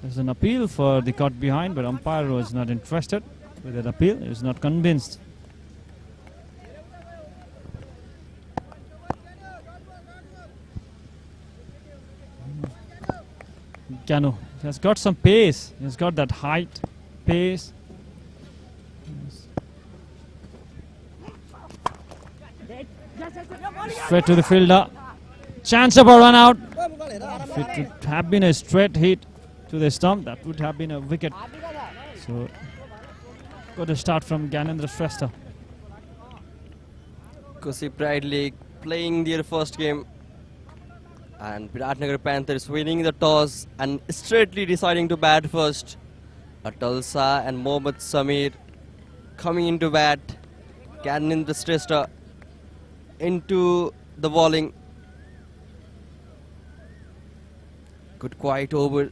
There's an appeal for the cut behind, but umpire was not interested with that appeal. He was not convinced. Kanu has got some pace. He's got that height, pace. Straight to the fielder. Chance of a run out. If it would have been a straight hit to the stump, that would have been a wicket. So, got a start from Gyanendra Shrestha. KOSHI Pride League playing their first game. And BIRATNAGR Panthers winning the toss and straightly deciding to bat first. Atal Shah and Mohammad Samir coming into bat. Gyanendra Shrestha into the bowling. Good quiet over.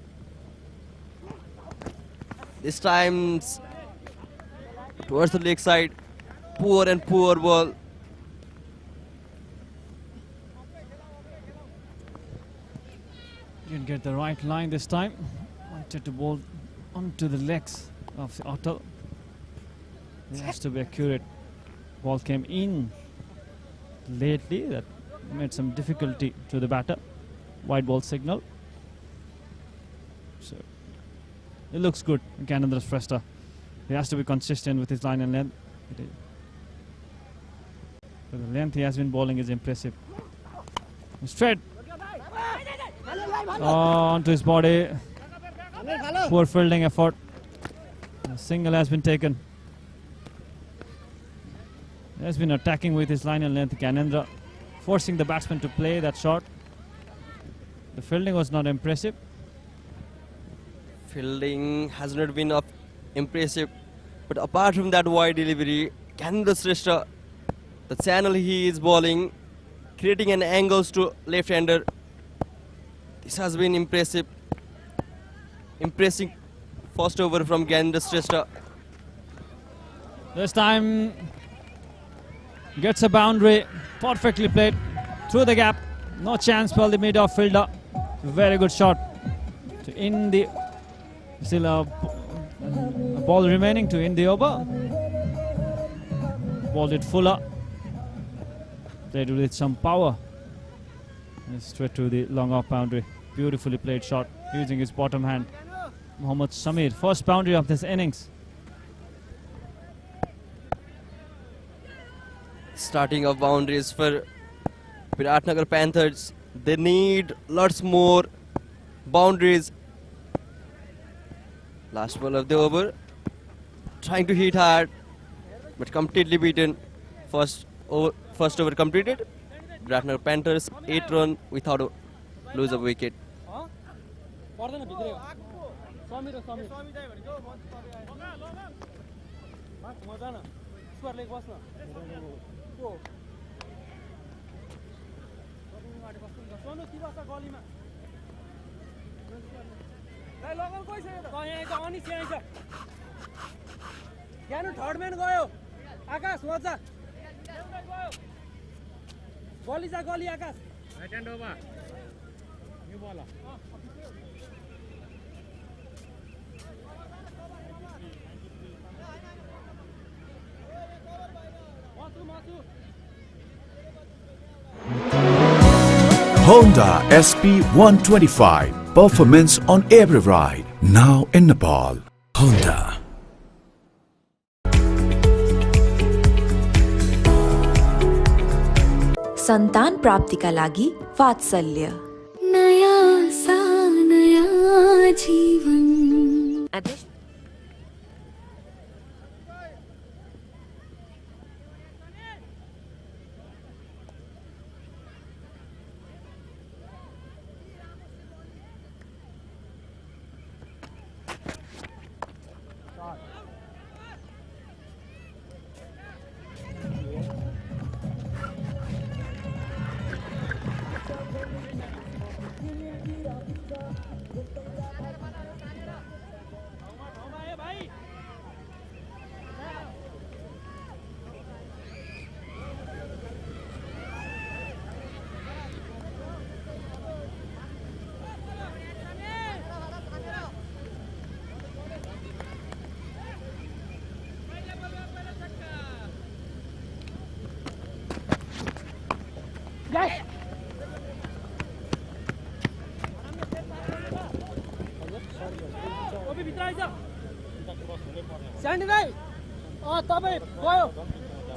This time towards the leg side. Poor and poor ball. Didn't get the right line this time. Wanted to bowl onto the legs of the Atal. It has to be accurate. Ball came in lately. That made some difficulty to the batter. Wide ball signal. So it looks good. Gyanendra Shrestha. He has to be consistent with his line and length. But the length he has been bowling is impressive. Straight. Onto his body. Poor fielding effort. A single has been taken. He has been attacking with his line and length. Gyanendra forcing the batsman to play that shot. The fielding was not impressive. Fielding has not been impressive, but apart from that wide delivery, Gyanendra Shrestha, the channel he is bowling, creating an angles to left-hander. This has been impressive. Impressive first over from Gyanendra Shrestha. This time gets a boundary, perfectly played through the gap. No chance for the mid-off fielder. Very good shot to end the. Still a ball remaining to end the over. Ball it fuller. Played with some power. And straight to the long off boundary. Beautifully played shot using his bottom hand. Mohammad Samir, first boundary of this innings. Starting of boundaries for BIRATNAGR Panthers. They need lots more boundaries. Last ball of the over. Trying to hit hard, but completely beaten. First over completed. BIRATNAGR Panthers 8 run without a lose of wicket. Honda SP 125. Performance on every ride. Now in Nepal. Honda. सन्तान प्राप्तिका लागि वात्सल्य नया सा नया जीवन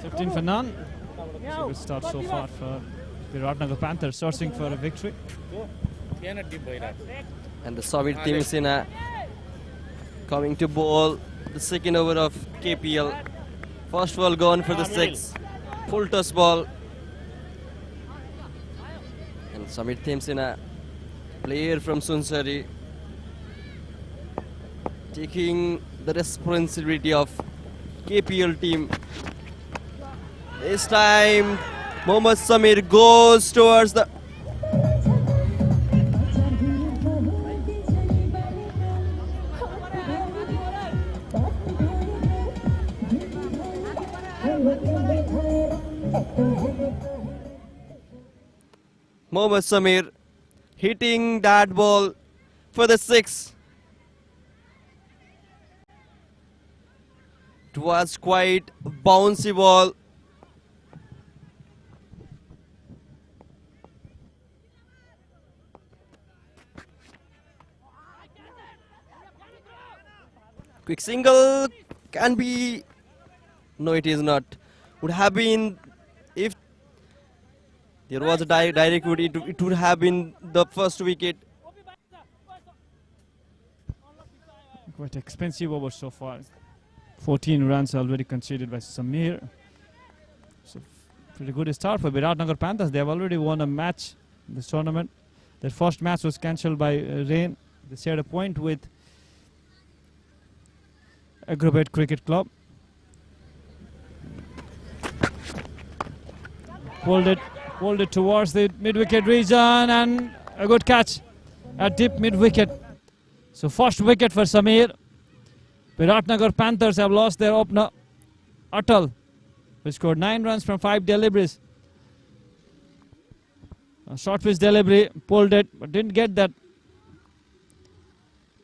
15 for none. It's a good start so far for BIRATNAGR Panthers, searching for a victory. And the Samir Timsina coming to bowl the second over of KPL. First ball gone for the 6. Full toss ball. And Samir Timsina, player from Sunsari, taking the responsibility of KPL team. This time, Mohammad Samir goes towards the... Mohammad Samir hitting that ball for the 6. It was quite a bouncy ball. Quick single can be... No, it is not. Would have been, if there was a direct wood, it would have been the first wicket. Quite expensive over so far. 14 runs already conceded by Samir. So pretty good start for BIRATNAGR Panthers. They have already won a match in this tournament. Their first match was cancelled by rain. They shared a point with Agrobet Cricket Club. Pulled it towards the mid-wicket region, and a good catch at deep mid-wicket. So first wicket for Samir. BIRATNAGR Panthers have lost their opener, Atal, who scored 9 runs from 5 deliveries. A short pitch delivery, pulled it, but didn't get that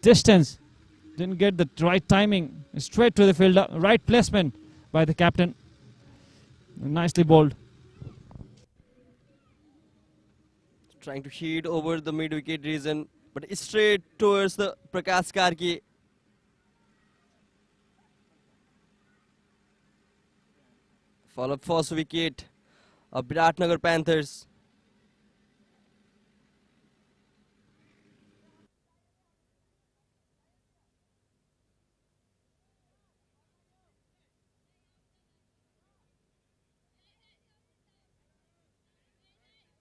distance. Didn't get the right timing. Straight to the fielder. Right placement by the captain. Nicely bowled. Trying to hit over the mid-wicket region, but straight towards the Prakash Karki. Follow first wicket of BIRATNAGR Panthers.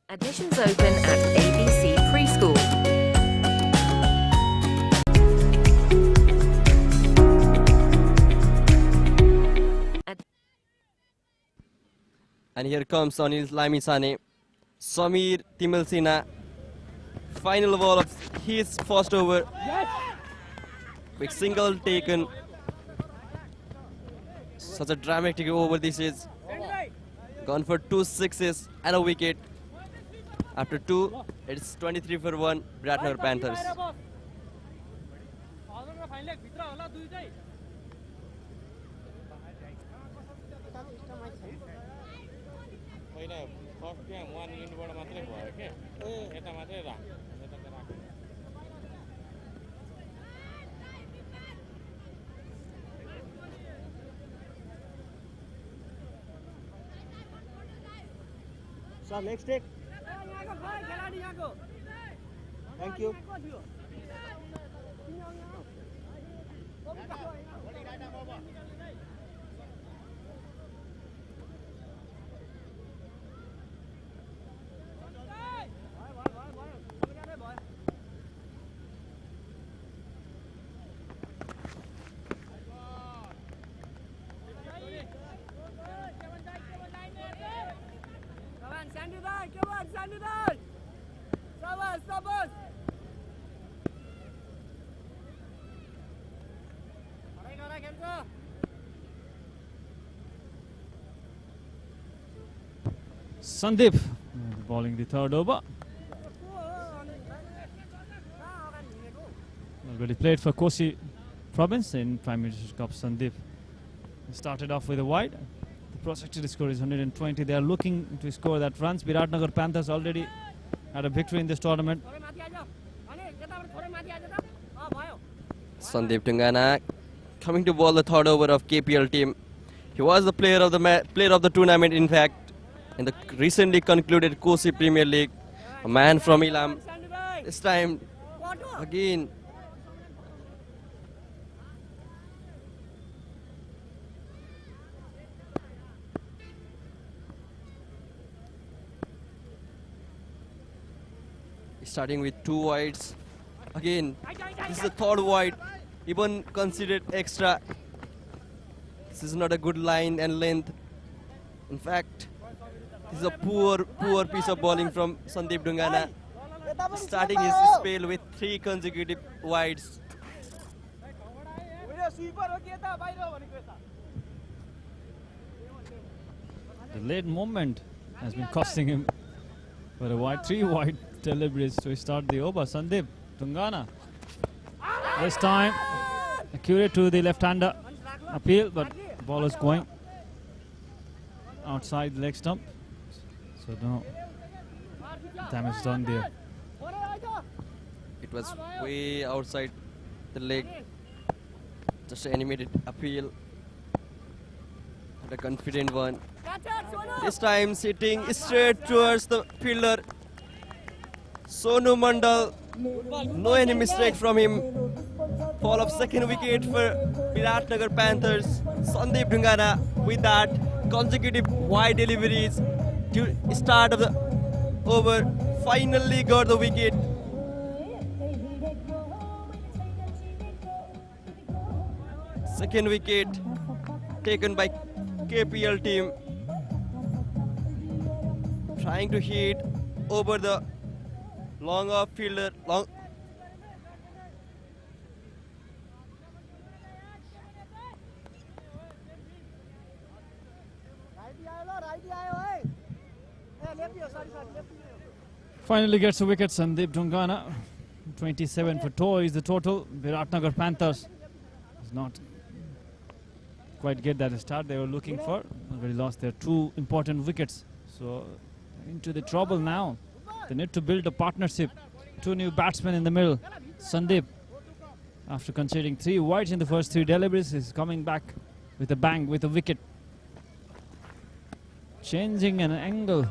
Admissions open at ABC Preschool. And here comes Anil Lamisane. Samir Timsina. Final ball of his first over. Quick single taken. Such a dramatic over this is. Gone for 2 sixes and a wicket. After 2, it's 23 for 1, BIRATNAGR Panthers. Sir, next take. Thank you. Sandeep bowling the third over. Already played for KOSHI province in Prime Minister's Cup. Sandeep started off with a wide. The projected score is 120. They are looking to score that runs. BIRATNAGR Panthers already had a victory in this tournament. Sandeep Tungana coming to bowl the third over of KPL team. He was the player of the tournament, in fact, in the recently concluded KOSHI Premier League. A man from Ilam. This time, again. Starting with 2 wides. Again, this is the third wide, even considered extra. This is not a good line and length. In fact, this is a poor piece of bowling from Sandeep Dungana, starting his spell with 3 consecutive wides. The late movement has been costing him for a wide, 3 wide deliveries to start the over. Sandeep Tungana. This time, accurate to the left-hander. Appeal, but ball is going outside the leg stump. So no damage done there. It was way outside the leg. Just an animated appeal. And a confident one. This time sitting straight towards the fielder. Sonu Mandal. No any mistake from him. Fall of second wicket for BIRATNAGR Panthers. Sandeep Dungana with that consecutive wide deliveries to start of the over. Finally got the wicket. Second wicket taken by KPL team. Trying to hit over the long off fielder. Finally gets a wicket, Sandeep Dungana. 27 for 2 is the total. BIRATNAGR Panthers does not quite get that start they were looking for. Already lost their 2 important wickets. So into the trouble now. They need to build a partnership. 2 new batsmen in the middle. Sandeep, after conceding 3 wides in the first 3 deliveries, is coming back with a bang, with a wicket. Changing an angle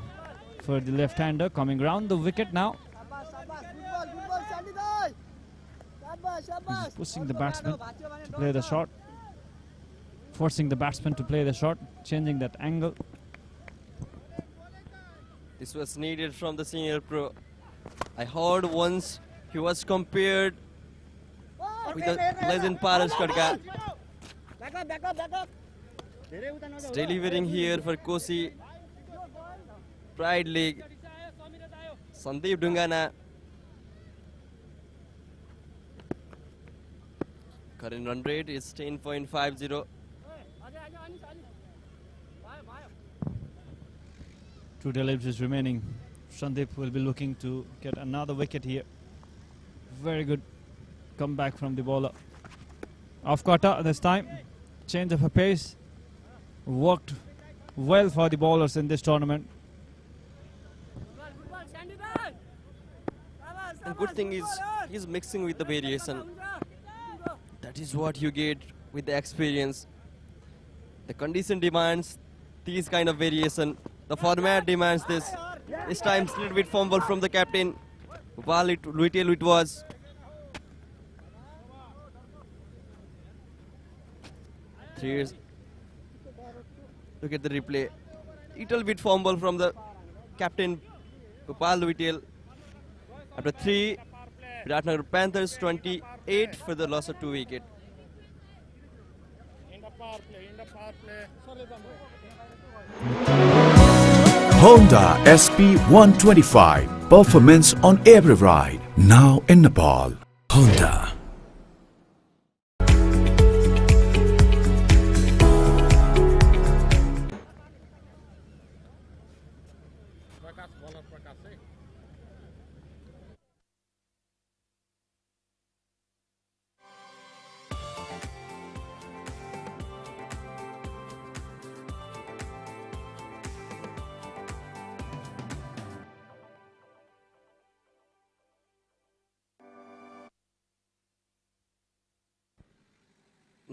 for the left-hander, coming round the wicket now. He's pushing the batsman to play the shot. Forcing the batsman to play the shot, changing that angle. This was needed from the senior pro. I heard once he was compared with the legend Paras Khadka. He's delivering here for KOSHI Pride League. Sandeep Dungana. Current run rate is 10.50. 2 deliveries remaining. Sandeep will be looking to get another wicket here. Very good comeback from the bowler. Off cutter this time. Change of a pace. Worked well for the bowlers in this tournament. The good thing is he's mixing with the variation. That is what you get with the experience. The condition demands these kind of variation. The format demands this. This time slid with fumble from the captain. While retail it was. Look at the replay. Little bit fumble from the captain Gopal Vitel. After 3, BIRATNAGR Panthers 28 for the loss of 2 wickets. Honda SP 125. Performance on every ride. Now in Nepal. Honda.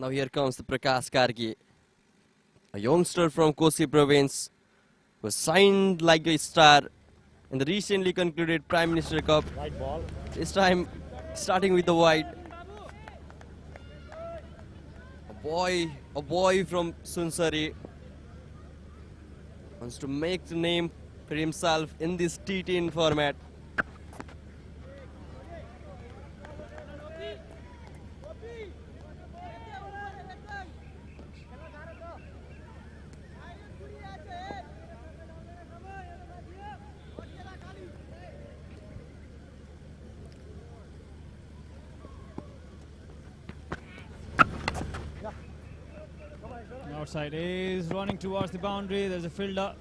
Now here comes the Prakash Kargi, a youngster from Koshi province, who was signed like a star in the recently concluded Prime Minister Cup. White ball. This time, starting with the white. A boy from Sunsari wants to make the name for himself in this T10 format. Outside is running towards the boundary. There's a fielder.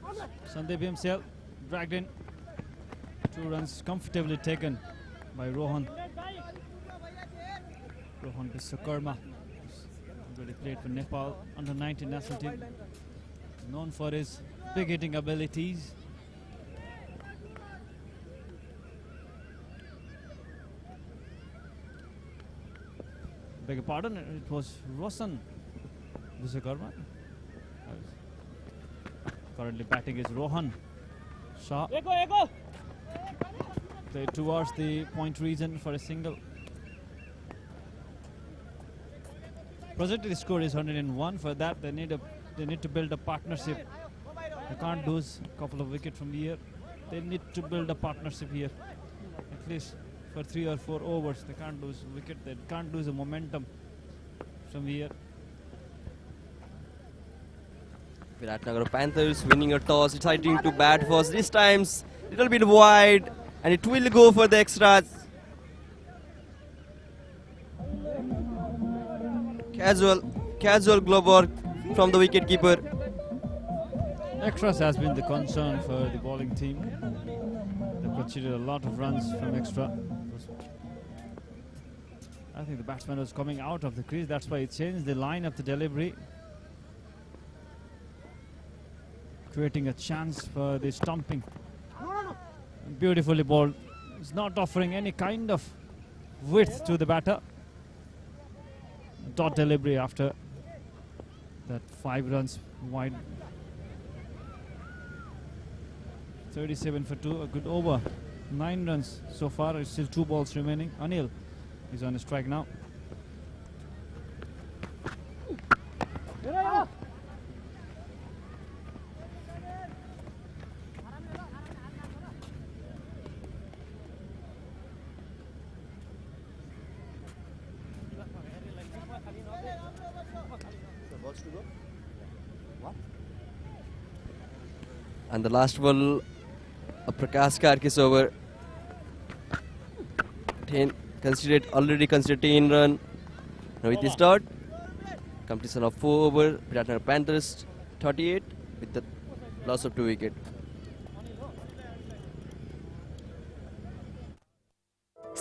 Sandeep himself dragged in. 2 runs comfortably taken by Rohan. Rohan Biswakarma. Already played for Nepal under 19 national team. Known for his big hitting abilities. Beg your pardon, it was Rohan Biswakarma. Currently batting is Rohan Shah. Played towards the point region for a single. Presently the score is 101. For that they need to build a partnership. They can't lose a couple of wickets from here. They need to build a partnership here. At least for 3 or 4 overs. They can't lose a wicket. They can't lose the momentum from here. BIRATNAGR Panthers winning a toss, deciding to bat first. This time's little bit wide, and it will go for the extras. Casual glove work from the wicketkeeper. Extras has been the concern for the bowling team. They've conceded a lot of runs from extra. I think the batsman was coming out of the crease. That's why he changed the line of the delivery, creating a chance for the stumping. Beautifully bowled. It's not offering any kind of width to the batter. Dot delivery after that 5 runs wide. 37 for 2, a good over. 9 runs so far. It's still 2 balls remaining. Anil is on a strike now. And the last ball, a Prakash Karki's over. 10 already considered 10 run. Now with this start, completion of 4 over, BIRATNAGR Panthers 38 with the loss of 2 wickets.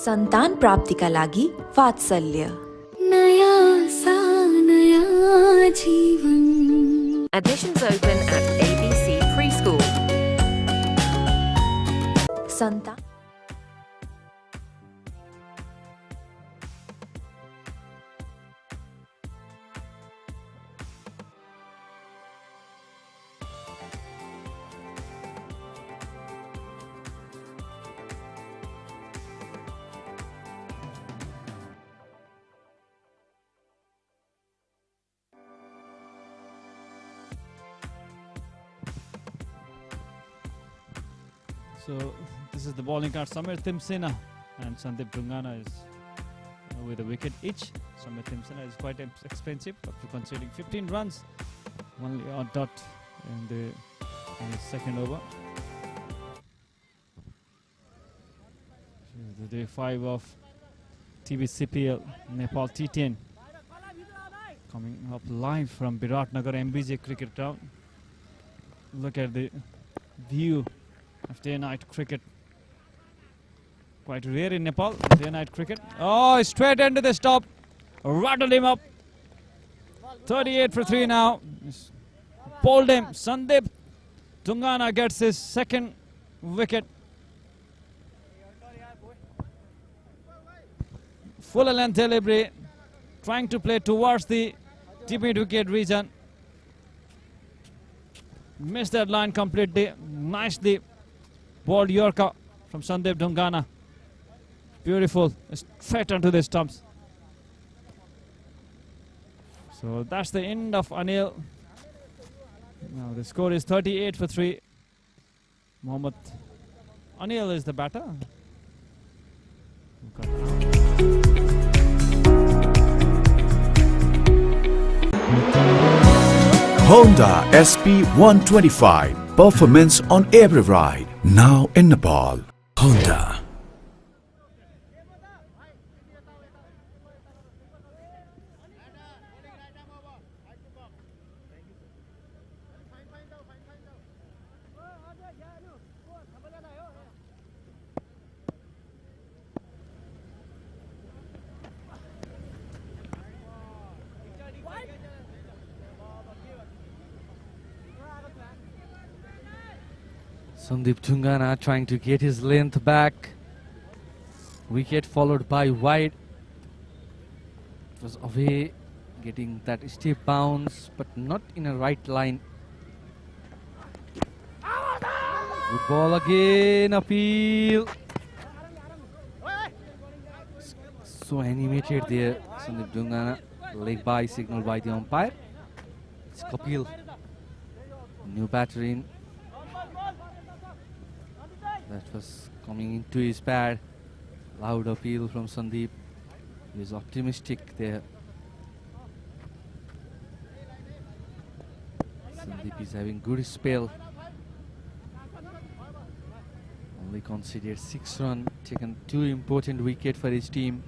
सन्तान प्राप्तिका लागि वात्सल्य नया सा नया जीवन Admissions open at ABC Preschool. सन्तान So this is the bowling card. Samir Timsena and Sandeep Dungana is with a wicket each. Samir Timsena is quite expensive after conceding 15 runs, only on dot in the second over. The day 5 of TBCPL Nepal T10 coming up live from BIRATNAGR MBJ cricket ground. Look at the view of day-night cricket. Quite rare in Nepal, day-night cricket. Oh, straight into the stop. Rattled him up. 38 for 3 now. Bowled him. Sandeep Dungana gets his second wicket. Full length delivery. Trying to play towards the deep mid wicket region. Missed that line completely. Nicely balled Yorker from Sandeep Dhungana. Beautiful. Straight onto the stumps. So that's the end of Anil. Now the score is 38 for 3. Mohammad Anil is the batter. Honda SP 125. Performance on every ride. Now in Nepal. Honda. Sandeep Dhungana trying to get his length back. Wicket followed by wide. It was away, getting that steep bounce, but not in a right line. Good ball again, appeal. So animated there, Sandeep Dhungana. Leg by signal by the umpire. It's Kapil. New batter in. That was coming into his pad. Loud appeal from Sandeep. He is optimistic there. Sandeep is having good spell. Only considered 6 runs, taken 2 important wickets for his team.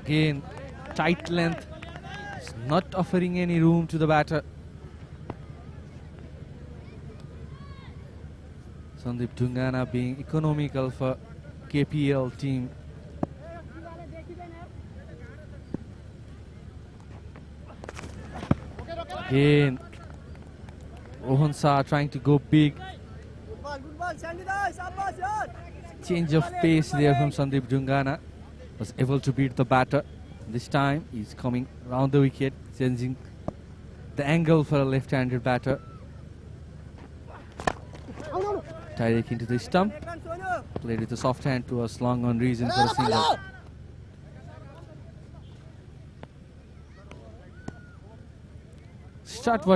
Again, tight length. It's not offering any room to the batter. Sandeep Dhungana being economical for KPL team. Again, Rohan Shah trying to go big. Change of pace there from Sandeep Dhungana. Was able to beat the batter. This time he's coming round the wicket, changing the angle for a left-handed batter. Direct into the stump. Played with a soft hand to a long on reason for a single. Start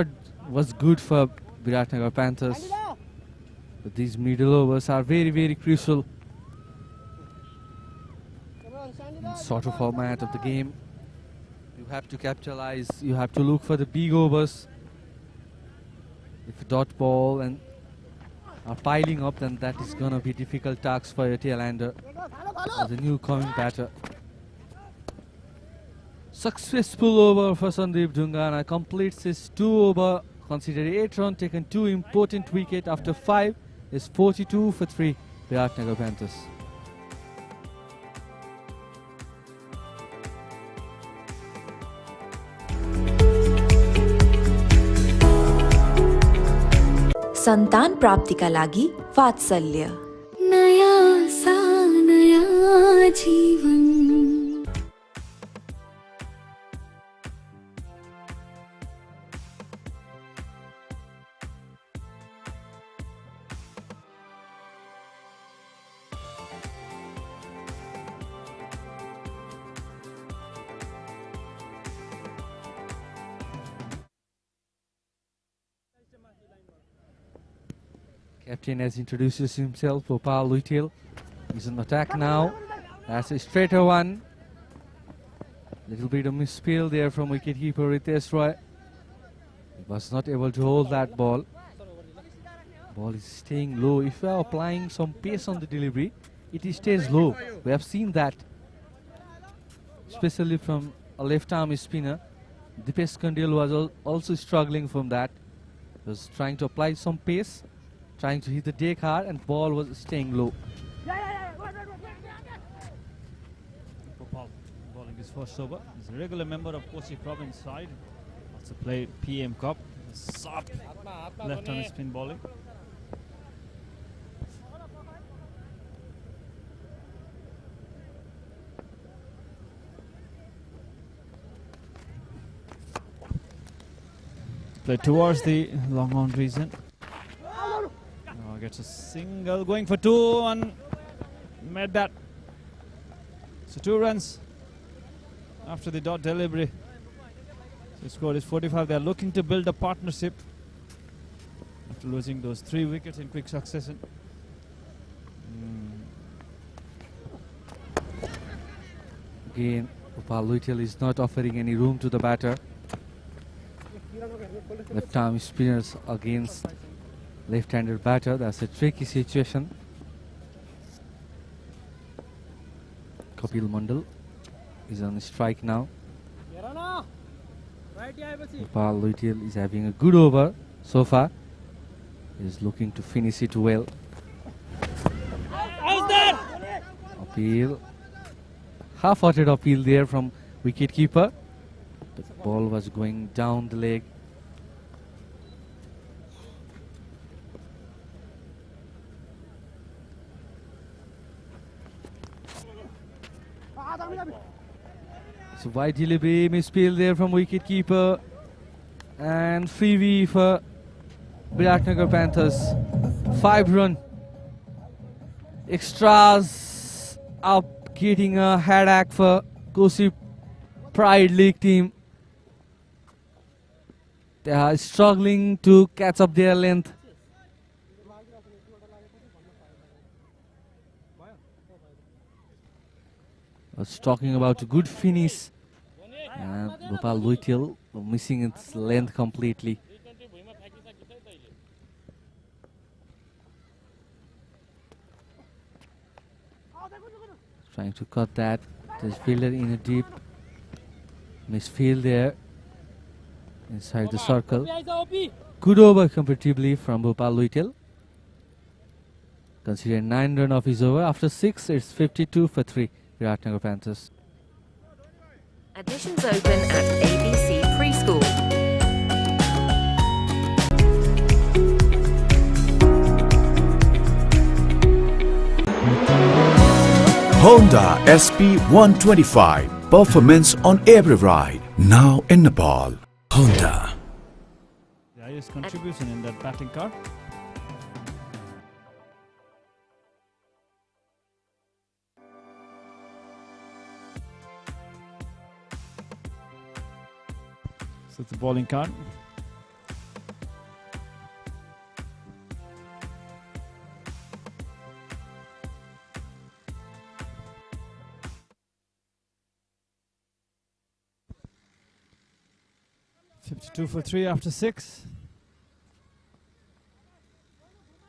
was good for BIRATNAGR Panthers. But these middle overs are very, very crucial. In sort of format of the game. You have to capitalize. You have to look for the big overs. If a dot ball and are piling up, then that is going to be difficult task for a tail-ender as a new coming batter. Successful over for Sandeep Dhungana. Completes his 2 over, considered 8 runs, taken 2 important wickets after 5. Is 42 for 3, BIRATNAGR Panthers. सन्तान प्राप्तिका लागि वात्सल्य नया सा नया जीवन Captain has introduced himself, Gopal Luitel. He's on attack now. That's a straighter one. Little bit of misfield there from wicketkeeper Ritesh Roy. He was not able to hold that ball. Ball is staying low. If you are applying some pace on the delivery, it stays low. We have seen that, especially from a left-arm spinner. Dipesh Kandil was also struggling from that. He was trying to apply some pace, trying to hit the deck hard, and ball was staying low. Gopal bowling his first over. He's a regular member of KOSHI province side. Also played PM Cup. Sharp left-hand spin bowling. Play towards the long on reason. Gets a single, going for 2 and made that. So 2 runs after the dot delivery. So the score is 45. They are looking to build a partnership after losing those 3 wickets in quick succession. Again, Gopal Luitel is not offering any room to the batter. Left-arm spinners against left-handed batter. That's a tricky situation. Kapil Mandal is on strike now. Nepal Luitel is having a good over so far. He's looking to finish it well. Appeal. Half-hearted appeal there from wicket-keeper. But the ball was going down the leg. So wide delivery, misfield there from wicket-keeper. And freebie for BIRATNAGR Panthers. 5-run. Extras up, getting a headache for KOSHI Pride League team. They are struggling to catch up their length. I was talking about a good finish. And Gopal Luitel missing its length completely. Trying to cut that. There's fielder in a deep misfield there inside the circle. Good over comparatively from Gopal Luitel. Consider 9 run of his over. After 6, it's 52 for 3. BIRATNAGR Panthers. Admissions open at ABC Preschool. Honda SP 125. Performance on every ride. Now in Nepal. Honda. The highest contribution in that batting card. So it's the bowling card. $52 for 3 after 6.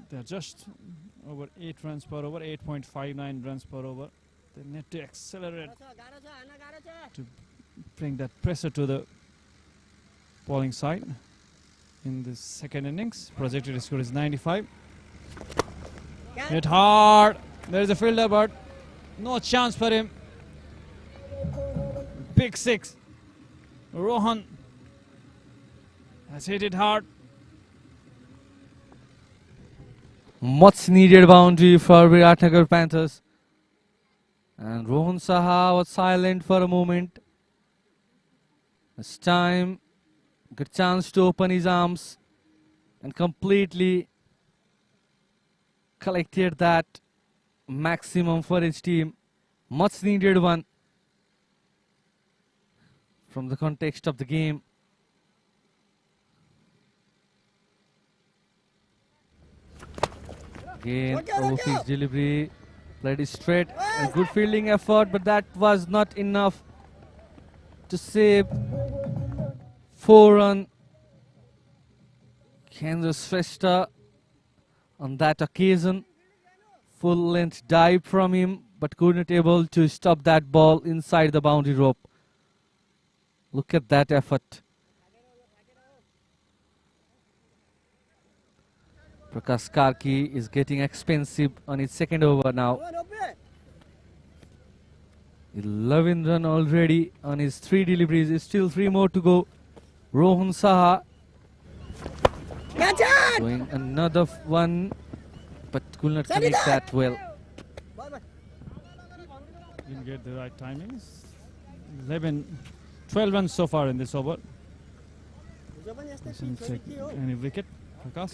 They're just over 8 runs per over, 8.59 runs per over. They need to accelerate to bring that pressure to the bowling side in the second innings. Projected score is 95. Hit hard. There is a fielder, but no chance for him. Big 6. Rohan has hit it hard. Much needed boundary for BIRATNAGR Panthers. And Rohan Saha was silent for a moment. This time, good chance to open his arms and completely collected that maximum for his team. Much needed one from the context of the game. Again, overfield delivery, played it straight, and good fielding effort, but that was not enough to save 4-run. Kendra Shrestha on that occasion, full length dive from him, but couldn't able to stop that ball inside the boundary rope. Look at that effort. Prakash Karki is getting expensive on his second over now. 11 run already on his 3 deliveries. Still 3 more to go. Rohan Saha doing another one, but could not connect that well. Didn't get the right timings. 12 runs so far in this over. Doesn't take any wicket. Prakash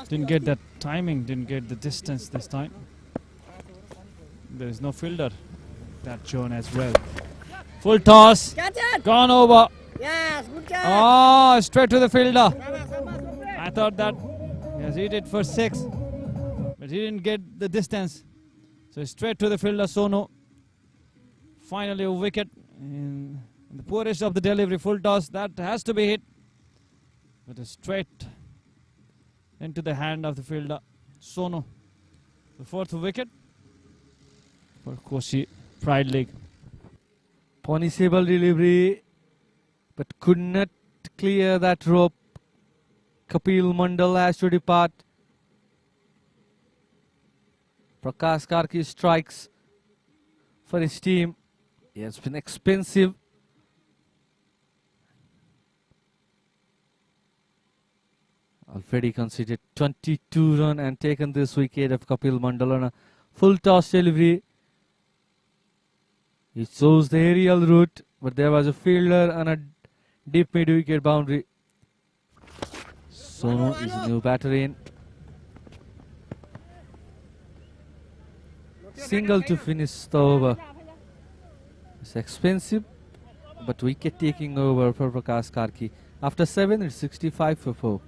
didn't get that timing, didn't get the distance this time. There is no fielder that zone as well. Full toss, gone over. Yes, good catch. Oh, straight to the fielder. I thought that he has hit it for 6, but he didn't get the distance. So straight to the fielder, Sonu. Finally a wicket in the poorest of the delivery. Full toss, that has to be hit. But a straight into the hand of the fielder, Sonu. The 4th wicket for Koshi Pride League. Punishable delivery, but could not clear that rope. Kapil Mandal has to depart. Prakash Karki strikes for his team. He has been expensive. Already conceded 22 runs and taken this wicket of Kapil Mandal on a full toss delivery. He chose the aerial route, but there was a fielder on a deep mid-wicket boundary. Sonu is a new batter in. Single to finish the over. It's expensive, but wicket taking over for Prakash Karki. After 7, it's 65 for 4.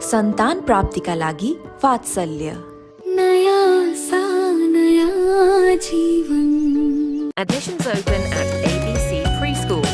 सन्तान प्राप्तिका लागि वात्सल्य नया सा नया जीवन Admissions open at ABC Preschool.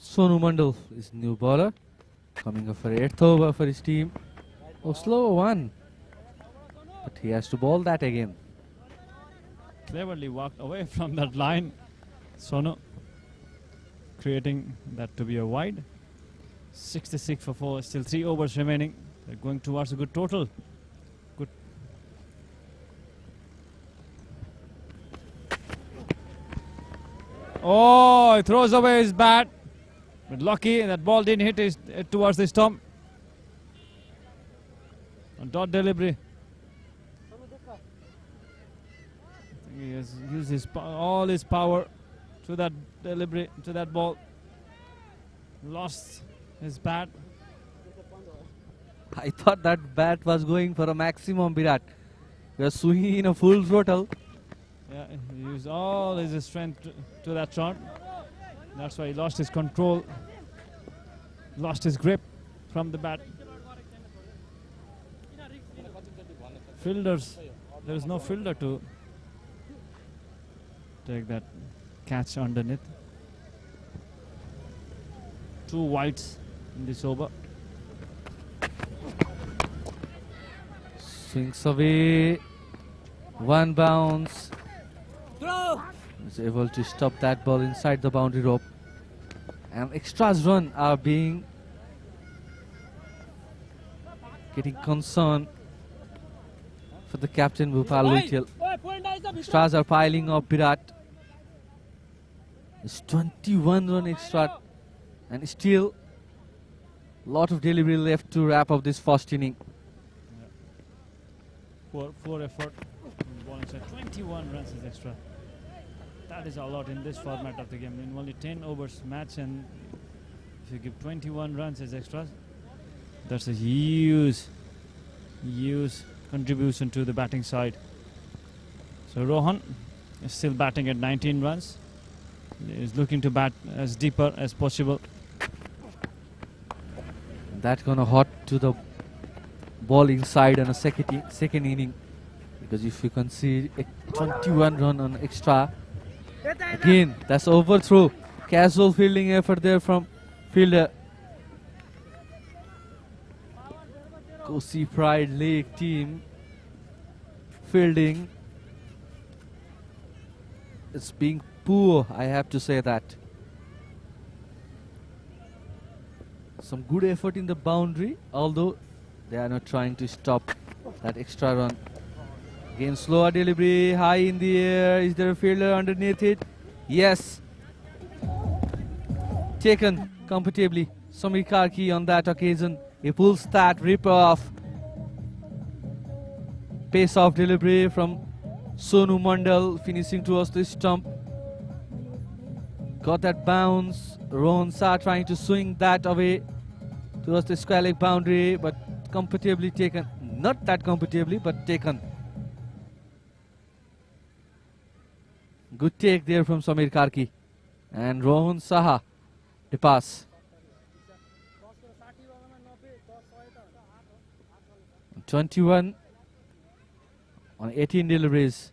Sonu Mandal is new bowler, coming up for 8th over for his team. Oh, slow one, but he has to bowl that again. Cleverly walked away from that line. Sonu creating that to be a wide. 66 for 4, still 3 overs remaining. They're going towards a good total. Good. Oh, he throws away his bat. But lucky that ball didn't hit his, towards the stump. On dot delivery. He has used his all his power to that delivery, to that ball. Lost his bat. I thought that bat was going for a maximum, Virat. He was swinging in a full throttle. Yeah, he used all his strength to that shot. That's why he lost his control, lost his grip from the bat. Fielders, there is no fielder to take that catch underneath. 2 wides in this over. Swings away. 1 bounce. Is able to stop that ball inside the boundary rope. And extras run are getting concerned for the captain Bhupal Luitel. Extras are piling up, Virat. It's 21 run extra and still lot of delivery left to wrap up this first inning. Poor effort. Bowling side. 21 runs is extra. That is a lot in this format of the game. In only 10 overs match, and if you give 21 runs as extras, that's a huge contribution to the batting side. So Rohan is still batting at 19 runs. He is looking to bat as deeper as possible. That's gonna hot to the ball inside on a second inning, because if you can see a 21 run on extra, again that's overthrow. Casual fielding effort there from fielder. Koshi Pride League team fielding is being poor, I have to say that. Some good effort in the boundary, although they are not trying to stop that extra run. Again, slower delivery, high in the air. Is there a fielder underneath it? Yes. Taken comfortably. Samir Karki on that occasion. He pulls that ripper off. Pace off delivery from Sonu Mandal, finishing towards the stump. Got that bounce. Rohan Shah trying to swing that away towards the square leg boundary, but comfortably taken. Not that comfortably, but taken. Good take there from Samir Karki. And Rohan Saha, the pass. 21 on 18 deliveries.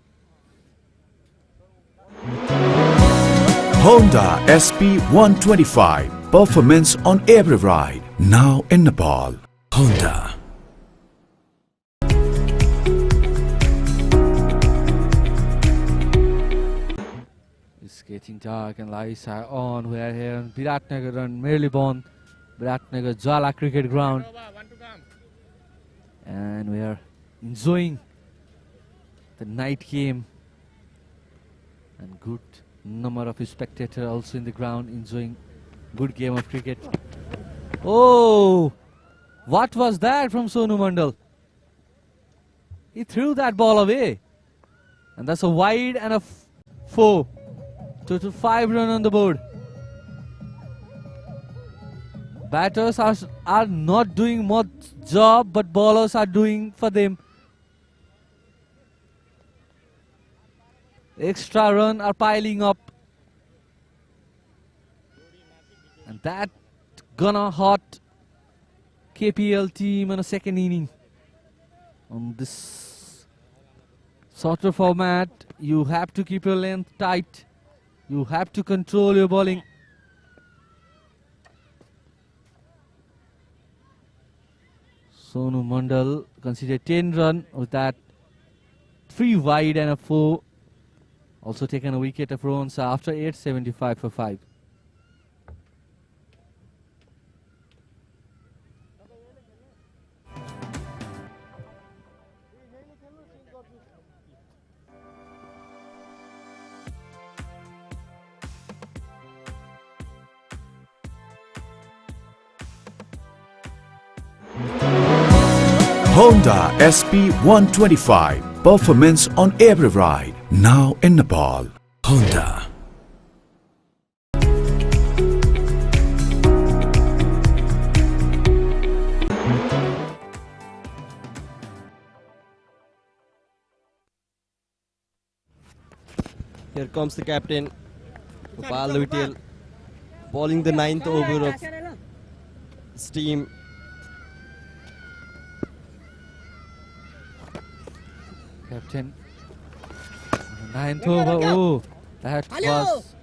Honda SP 125. Performance on every ride. Now in Nepal. Honda. It's getting dark and lights are on. We are here in BIRATNAGR and Marylebone, BIRATNAGR Jala cricket ground. And we are enjoying the night game. And good number of spectators also in the ground enjoying good game of cricket. Oh, what was that from Sonu Mandal? He threw that ball away. And that's a wide and a 4. Total 5 runs on the board. Batters are not doing much job, but bowlers are doing for them. Extra run are piling up. And that gonna hurt KPL team in a second inning. On this sort of format, you have to keep your length tight. You have to control your bowling. Sonu Mandal considered 10 runs with that 3 wide and a 4. Also taken a wicket of Rohan Shah after 8.75 for 5. Honda SP 125. Performance on every ride. Now in Nepal. Honda. Here comes the captain, Gopal Luitel, bowling the 9th over of his team. Captain. 9th over. Oh, that was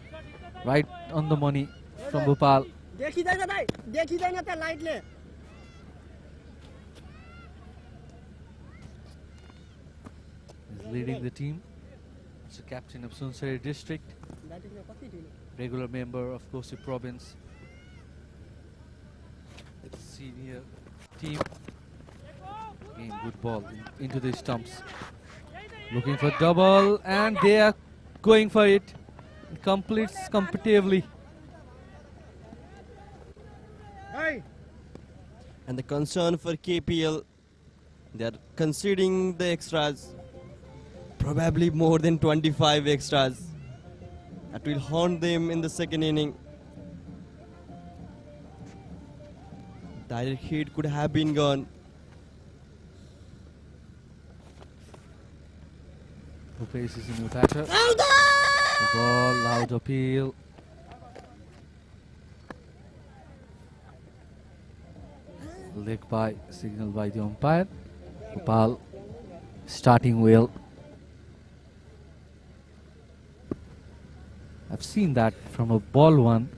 right on the money from Gopal. He's leading the team. He's the captain of Sunsari district. Regular member of Koshi province. Senior team. Again, good ball into the stumps. Looking for double, and they are going for it. It completes comfortably. And the concern for KPL, they are conceding the extras, probably more than 25 extras. That will haunt them in the second inning. Direct hit could have been gone. Who faces a new batter? The ball, loud appeal. Leg by, signal by the umpire. Gopal starting well. I've seen that from a ball one.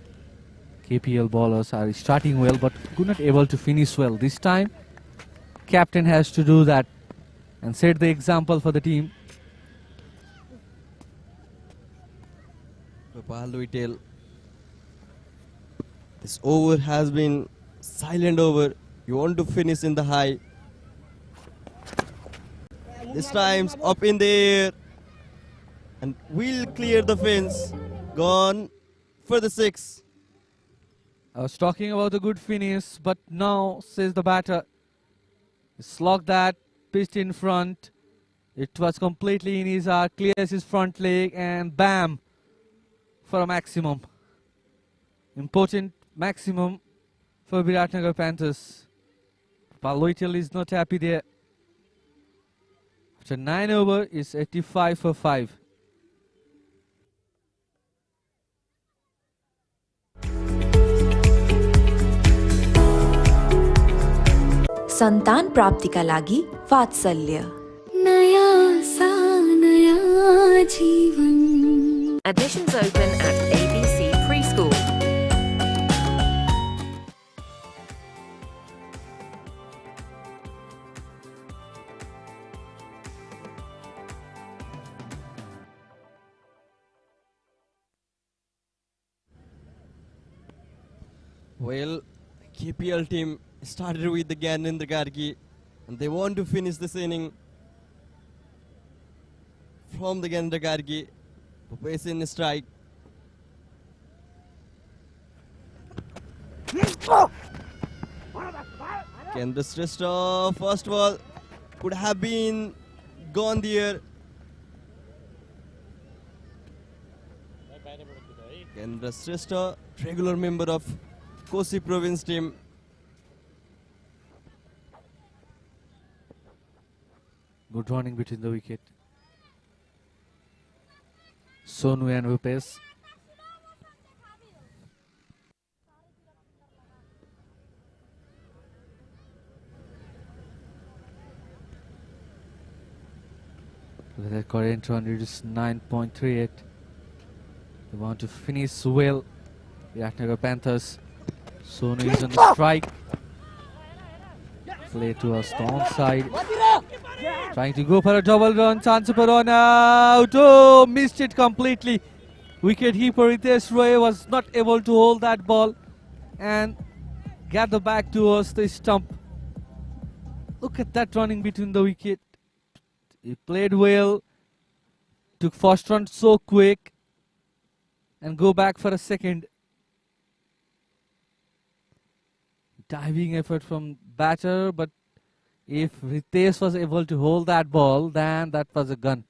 KPL bowlers are starting well, but could not able to finish well. This time, captain has to do that and set the example for the team. Nepal T10. This over has been silent over. You want to finish in the high. This time's up in the air. And we'll clear the fence. Gone for the 6. I was talking about the good finish, but now, says the batter, slog that, pitched in front. It was completely in his arc, clears his front leg, and bam, for a maximum. Important maximum for BIRATNAGR Panthers. Paloitel is not happy there. After 9 over, it's 85 for 5. सन्तान प्राप्तिका लागि वात्सल्य नया सा नया जीवन Admissions open at ABC Preschool. Well, KPL team started with the Gyanendra Gargi, and they want to finish this inning from the Gyanendra Gargi. Pace in strike. Kendra Shrestha, first ball could have been gone there. Kendra Shrestha, regular member of KOSHI province team. Good running between the wicket. Sonu and Rupesh. With a current run, it is 9.38. They want to finish well. BIRATNAGR Panthers. Sonu is on the strike. Play to a strong side. Trying to go for a double run. Chance for run out. Oh, missed it completely. Wicket keeper Ritesh Roy was not able to hold that ball and gather back towards the stump. Look at that running between the wicket. He played well. Took first run so quick and go back for a second. Diving effort from batter, but if Ritesh was able to hold that ball, then that was a gun.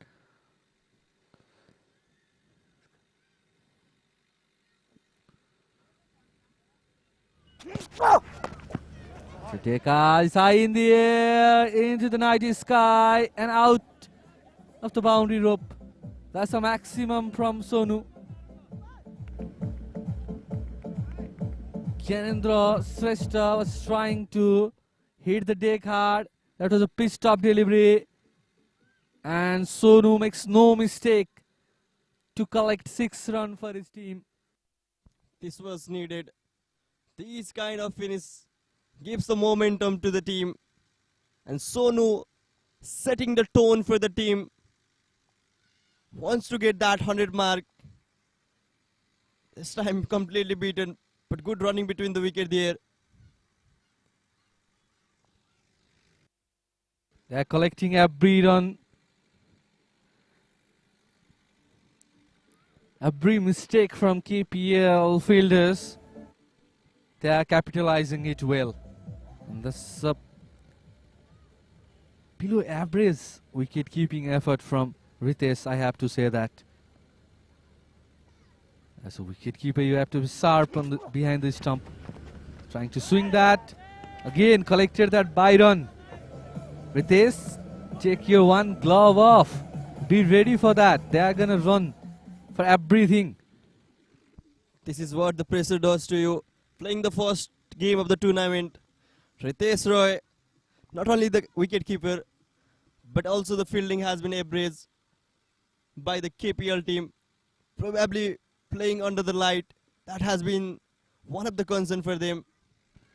Shateka is high in the air, into the night sky, and out of the boundary rope. That's a maximum from Sonu. Gyanendra Shrestha was trying to hit the deck hard. That was a pitched up delivery. And Sonu makes no mistake to collect 6 runs for his team. This was needed. This kind of finish gives the momentum to the team. And Sonu setting the tone for the team. Wants to get that 100 mark. This time completely beaten. But good running between the wicket there. They are collecting every run. Every mistake from KPL fielders. They are capitalizing it well. And that's a below average wicket keeping effort from Ritesh, I have to say that. As a wicket keeper, you have to be sharp on behind the stump. Trying to swing that. Again, collected that by run. Ritesh, take your one glove off. Be ready for that. They are going to run for everything. This is what the pressure does to you. Playing the first game of the tournament. Ritesh Roy, not only the wicket keeper, but also the fielding has been abused by the KPL team. Probably playing under the light. That has been one of the concerns for them.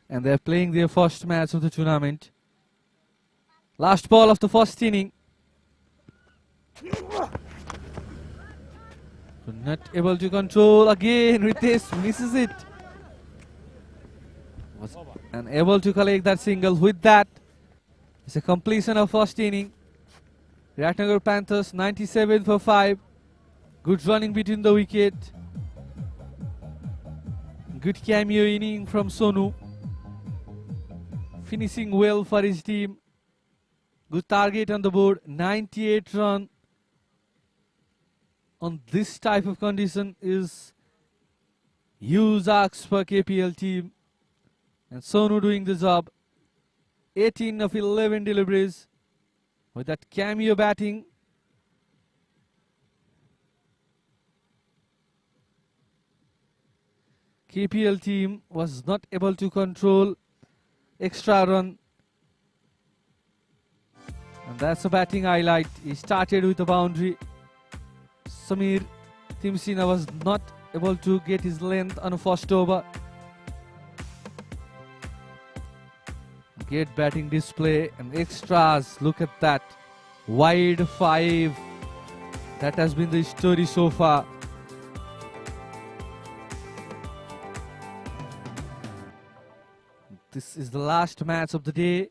And they're playing their first match of the tournament. Last ball of the first inning. Not able to control again. Ritesh misses it. Was unable to collect that single. With that, it's a completion of first inning. BIRATNAGR Panthers 97 for 5. Good running between the wicket. Good cameo inning from Sonu. Finishing well for his team. Good target on the board. 98 run on this type of condition is huge asks for KPL team. And Sonu doing the job. 18 of 11 deliveries with that cameo batting. KPL team was not able to control extra run. And that's a batting highlight. He started with a boundary. Samir Timsina was not able to get his length on a first over. Great batting display and extras. Look at that. Wide 5. That has been the story so far. This is the last match of the day.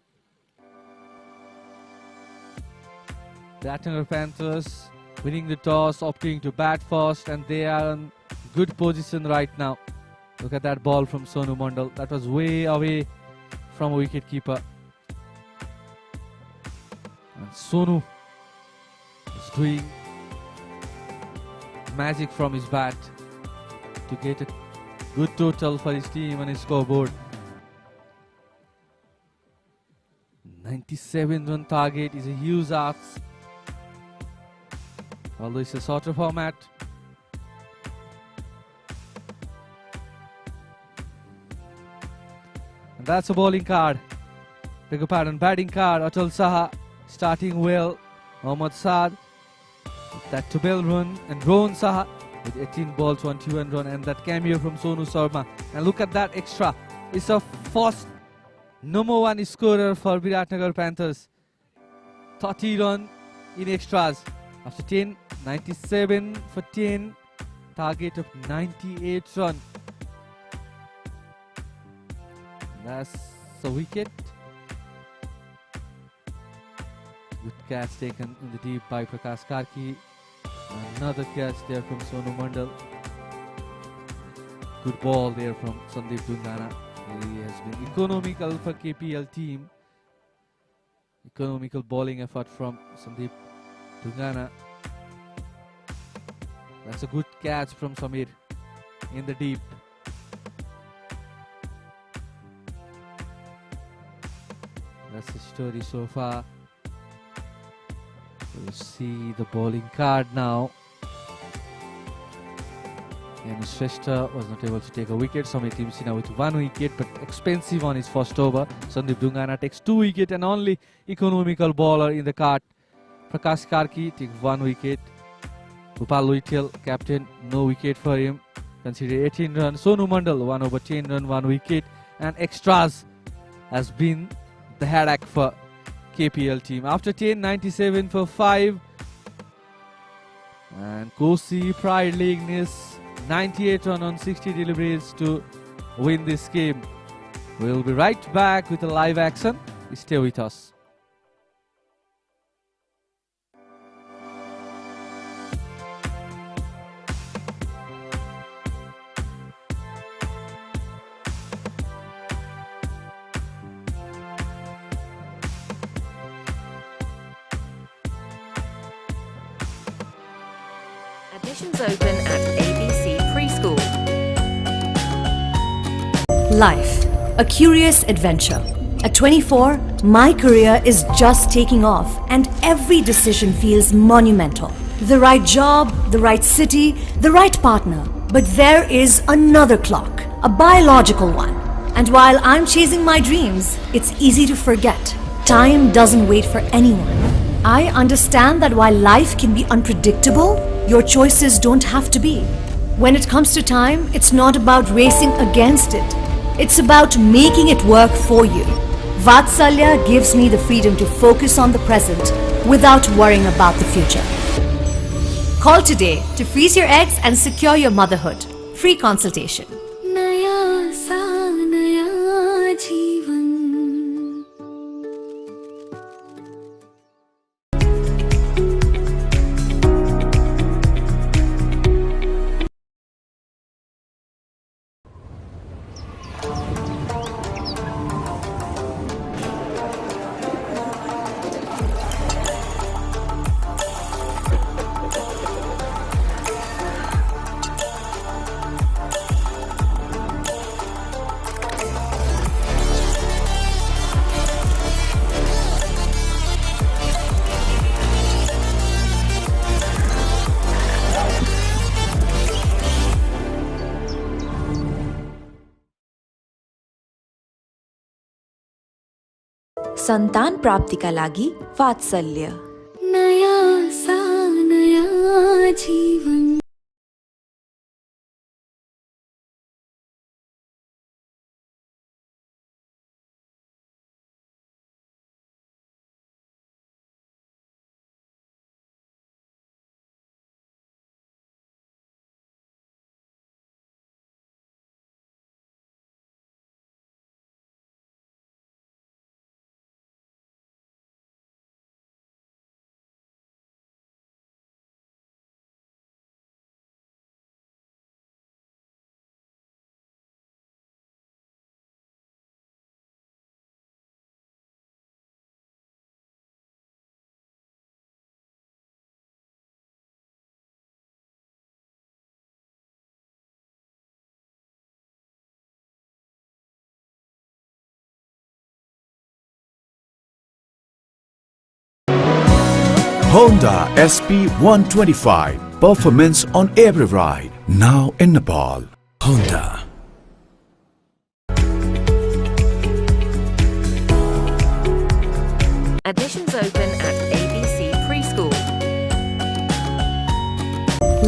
BIRATNAGR Panthers winning the toss, opting to bat first, and they are in good position right now. Look at that ball from Sonu Mandal. That was way away from a wicketkeeper. And Sonu is doing magic from his bat to get a good total for his team on his scoreboard. 97 run target is a huge ask. Although it's a shorter format. And that's a bowling card. Beg your pardon, batting card. Atal Saha starting well. Mohammad Saad. That 12 run. And Rohan Saha with 18 balls, 21 run. And that cameo from Sonu Sharma. And look at that extra. It's a first #1 scorer for BIRATNAGR Panthers. 30 run in extras. After 10, 97 for 10. Target of 98 run. That's a wicket. Good catch taken in the deep by Prakash Karki. Another catch there from Sonu Mandal. Good ball there from Sandeep Dungana. He has been economical for KPL team. Economical bowling effort from Sandeep Dungana. That's a good catch from Samir in the deep. That's the story so far. We'll see the bowling card now. And Shrestha was not able to take a wicket. Samir Timsina with 1 wicket, but expensive on his first over. Sandeep Dungana takes 2 wickets, and only economical bowler in the cart. Prakash Karki takes 1 wicket. Gopal Luitel, captain, no wicket for him. Considered 18 runs. Sonu Mandal, 1 over 10 run, 1 wicket. And extras has been the headache for KPL team. After 10, 97 for 5. And Koshi proudly ignites 98 run on 60 deliveries to win this game. We'll be right back with a live action. Stay with us. Admissions open at ABC Preschool. Life, a curious adventure. At 24, my career is just taking off and every decision feels monumental. The right job, the right city, the right partner. But there is another clock, a biological one. And while I'm chasing my dreams, it's easy to forget. Time doesn't wait for anyone. I understand that while life can be unpredictable, your choices don't have to be. When it comes to time, it's not about racing against it. It's about making it work for you. Vatsalya gives me the freedom to focus on the present without worrying about the future. Call today to freeze your eggs and secure your motherhood. Free consultation. नया सा नया जीवन सन्तान प्राप्तिका लागि वात्सल्य नया सा नया जीवन Honda SP 125. Performance on every ride. Now in Nepal. Honda. Admissions open at ABC Preschool.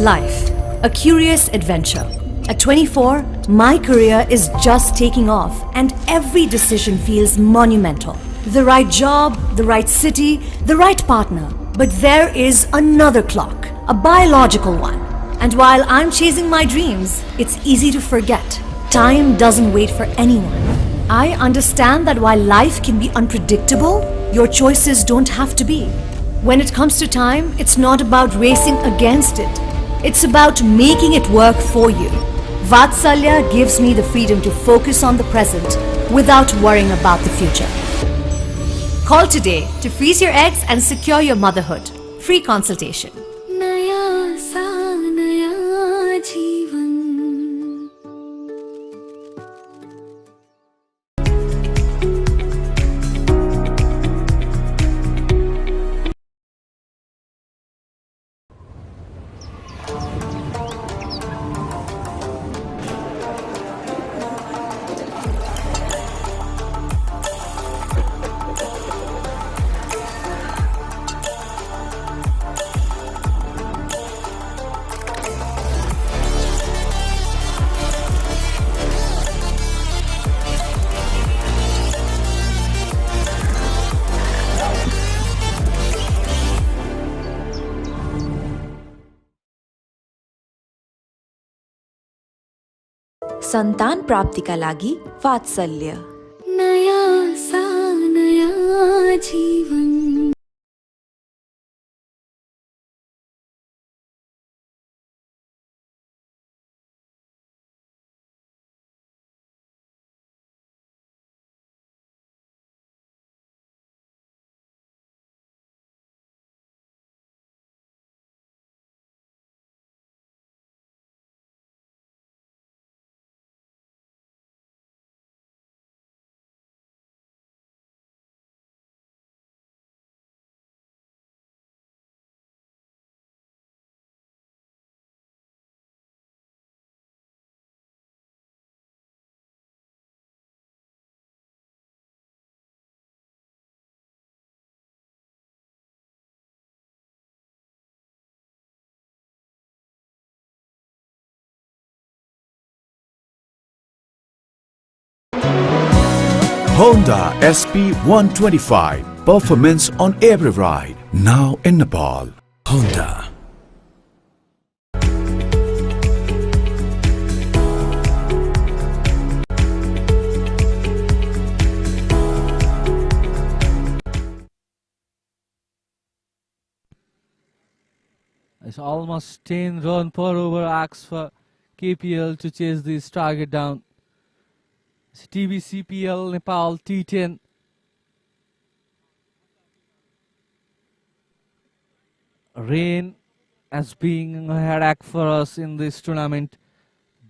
Life, a curious adventure. At 24, my career is just taking off and every decision feels monumental. The right job, the right city, the right partner. But there is another clock, a biological one. And while I'm chasing my dreams, it's easy to forget. Time doesn't wait for anyone. I understand that while life can be unpredictable, your choices don't have to be. When it comes to time, it's not about racing against it. It's about making it work for you. Vatsalya gives me the freedom to focus on the present without worrying about the future. Call today to freeze your eggs and secure your motherhood. Free consultation. नया सा नया जीवन सन्तान प्राप्तिका लागि वात्सल्य नया सा नया जीवन Honda SP 125. Performance on every ride. Now in Nepal. Honda. It's almost 10 run per over axe for KPL to chase this target down. It's TBCPL Nepal T10. Rain as being a headache for us in this tournament,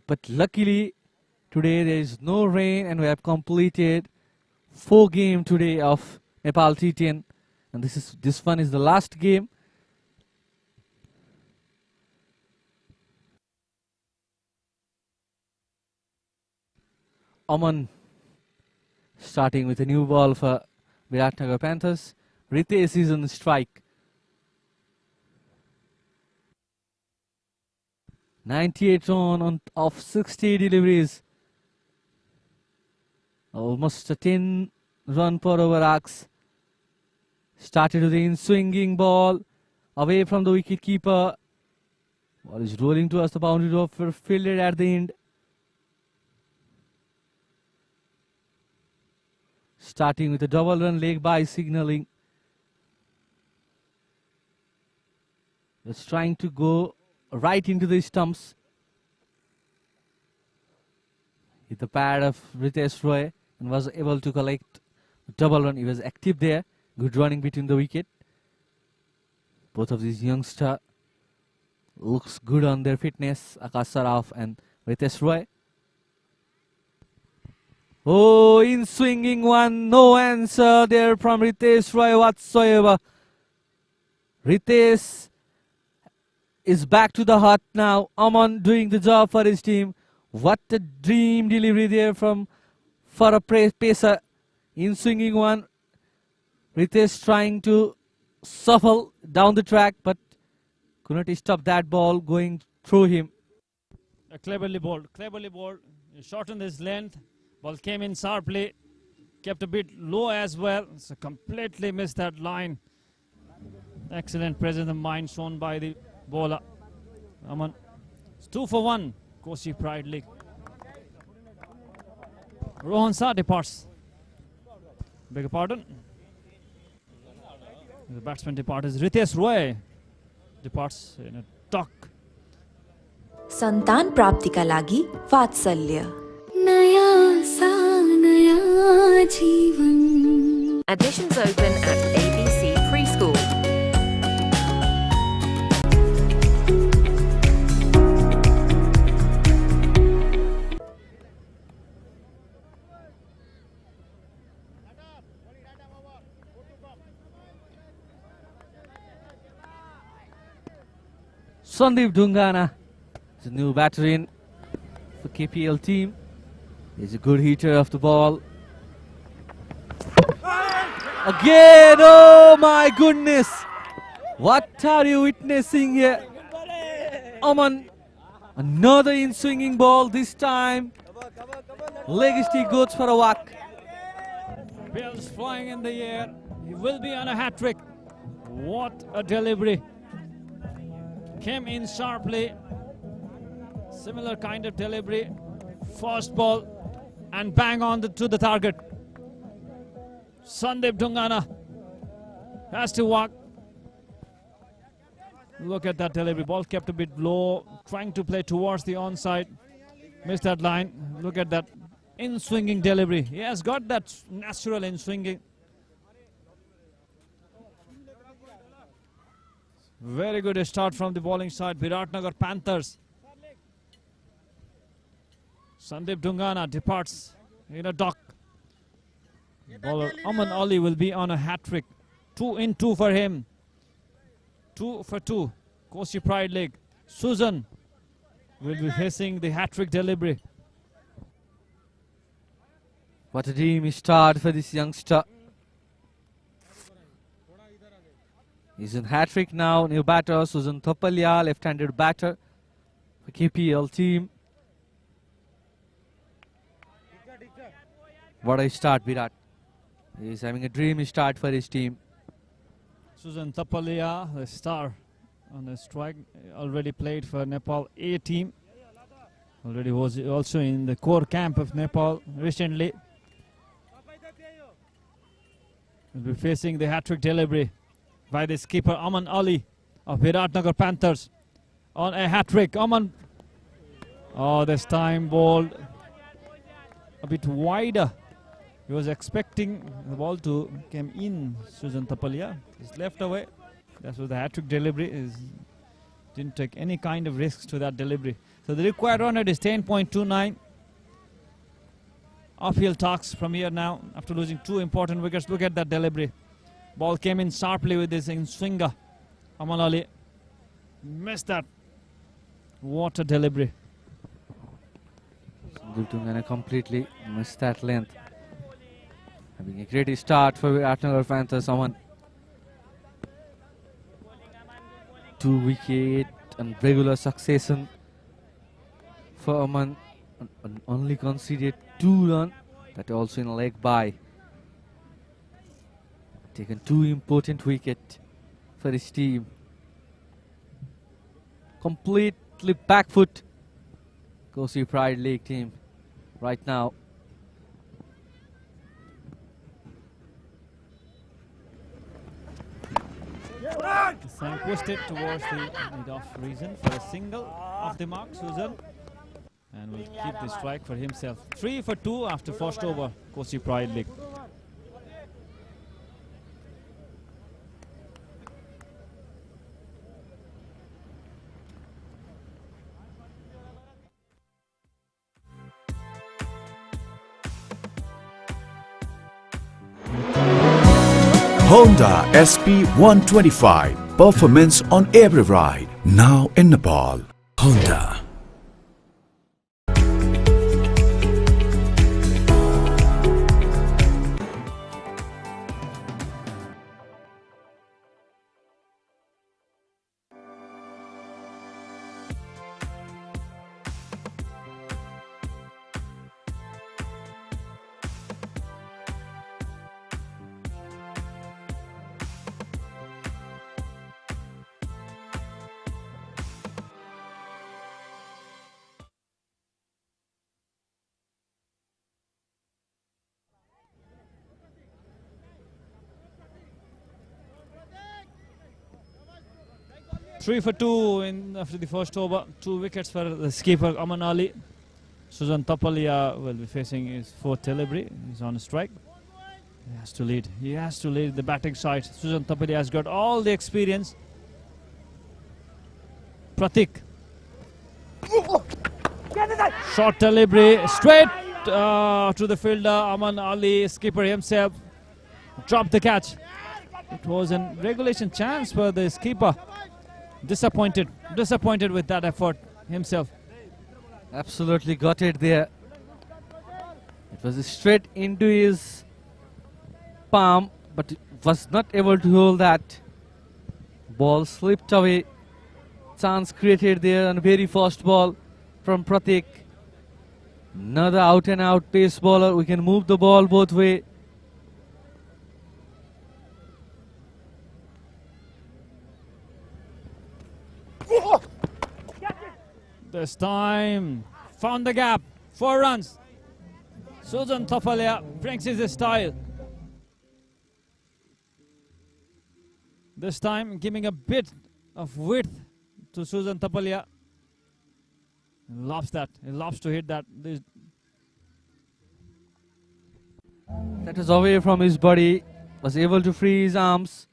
but luckily today there is no rain and we have completed 4 games today of Nepal T10, and this one is the last game. Aman starting with a new ball for BIRATNAGR Panthers. Ritesh is on the strike. 98 run of 60 deliveries. Almost a 10 run per over axe. Started with the in-swinging ball away from the wicket keeper. Ball is rolling towards the boundary rope, fielded at the end. Starting with a double run leg by signaling. Just trying to go right into the stumps. Hit the pad of Ritesh Roy and was able to collect a double run. He was active there. Good running between the wicket. Both of these youngsters looks good on their fitness. Akash Saraf and Ritesh Roy. Oh, in swinging one, no answer there from Ritesh Roy whatsoever. Ritesh is back to the hut now. Aman doing the job for his team. What a dream delivery there for a pacer. In swinging one, Ritesh trying to shuffle down the track, but couldn't stop that ball going through him. Cleverly bowled. He shortened his length. Ball came in sharply, kept a bit low as well, so completely missed that line. Excellent presence of mind shown by the bowler. Aman. It's 2 for 1, KOSHI Pride League. Rohan Shah departs. Beg your pardon. The batsman departs. Ritesh Roy departs in a duck. सन्तान प्राप्तिका लागि वात्सल्य. नया सा नया जीवन. Admissions open at ABC Preschool. Sandeep Dhungana is a new batter in for KPL team. He's a good hitter of the ball. Again, oh my goodness. What are you witnessing here? Aman, another in-swinging ball this time. Leg stick goes for a walk. Bells flying in the air. He will be on a hat-trick. What a delivery. Came in sharply. Similar kind of delivery. First ball and bang on to the target. Sandeep Dhungana has to walk. Look at that delivery. Ball kept a bit low, trying to play towards the onside. Missed that line. Look at that in-swinging delivery. He has got that natural in-swinging. Very good start from the bowling side. BIRATNAGR Panthers. Sandeep Dhungana departs in a duck. Bowler Aman Ali will be on a hat-trick. 2 in 2 for him. 2 for 2. KOSHI Pride League. Susan will be facing the hat-trick delivery. What a dream start for this youngster. He's in hat-trick now. New batter Susan Thopalia, left-handed batter for KPL team. What a start, Virat. He's having a dreamy start for his team. Susan Tapalia, the star on the strike, already played for Nepal A team. Already was also in the core camp of Nepal recently. Will be facing the hat-trick delivery by the skipper Aman Ali of BIRATNAGR Panthers on a hat-trick. Aman, oh, this time ball a bit wider. He was expecting the ball to come in. Susan Tapalia is left away. That's what the hat-trick delivery is. Didn't take any kind of risks to that delivery. So the required run rate is 10.29. Uphill talks from here now after losing 2 important wickets. Look at that delivery. Ball came in sharply with this in swinger. Aman Ali missed that. What a delivery. Gultungana completely missed that length. Having a great start for BIRATNAGR Panthers. Aman. 2 wicket and regular succession for Aman. Only conceded 2 runs, that also in a leg bye. Taken 2 important wickets for his team. Completely back foot. KOSHI Pride League team right now. Sam pushed it towards the mid-off region for a single off the mark, Susan. And will keep the strike for himself. 3 for 2 after first over, KOSHI Pride League. Honda SP 125. Performance on every ride. Now in Nepal. Honda. Three for 2 in after the first over. 2 wickets for the skipper Aman Ali. Susan Tapalia will be facing his 4th delivery. He's on a strike. He has to lead. He has to lead the batting side. Susan Tapalia has got all the experience. Pratik. Short delivery straight to the fielder. Aman Ali, skipper himself, dropped the catch. It was a regulation chance for the skipper. Disappointed with that effort himself. Absolutely got it there. It was straight into his palm, but was not able to hold that. Ball slipped away. Chance created there on the very first ball from Pratik. Another out and out pace bowler. We can move the ball both way. This time, found the gap, 4 runs. Susan Tapalia brings his style. This time, giving a bit of width to Susan Tapalia. He loves that. He loves to hit that. That was away from his body. Was able to free his arms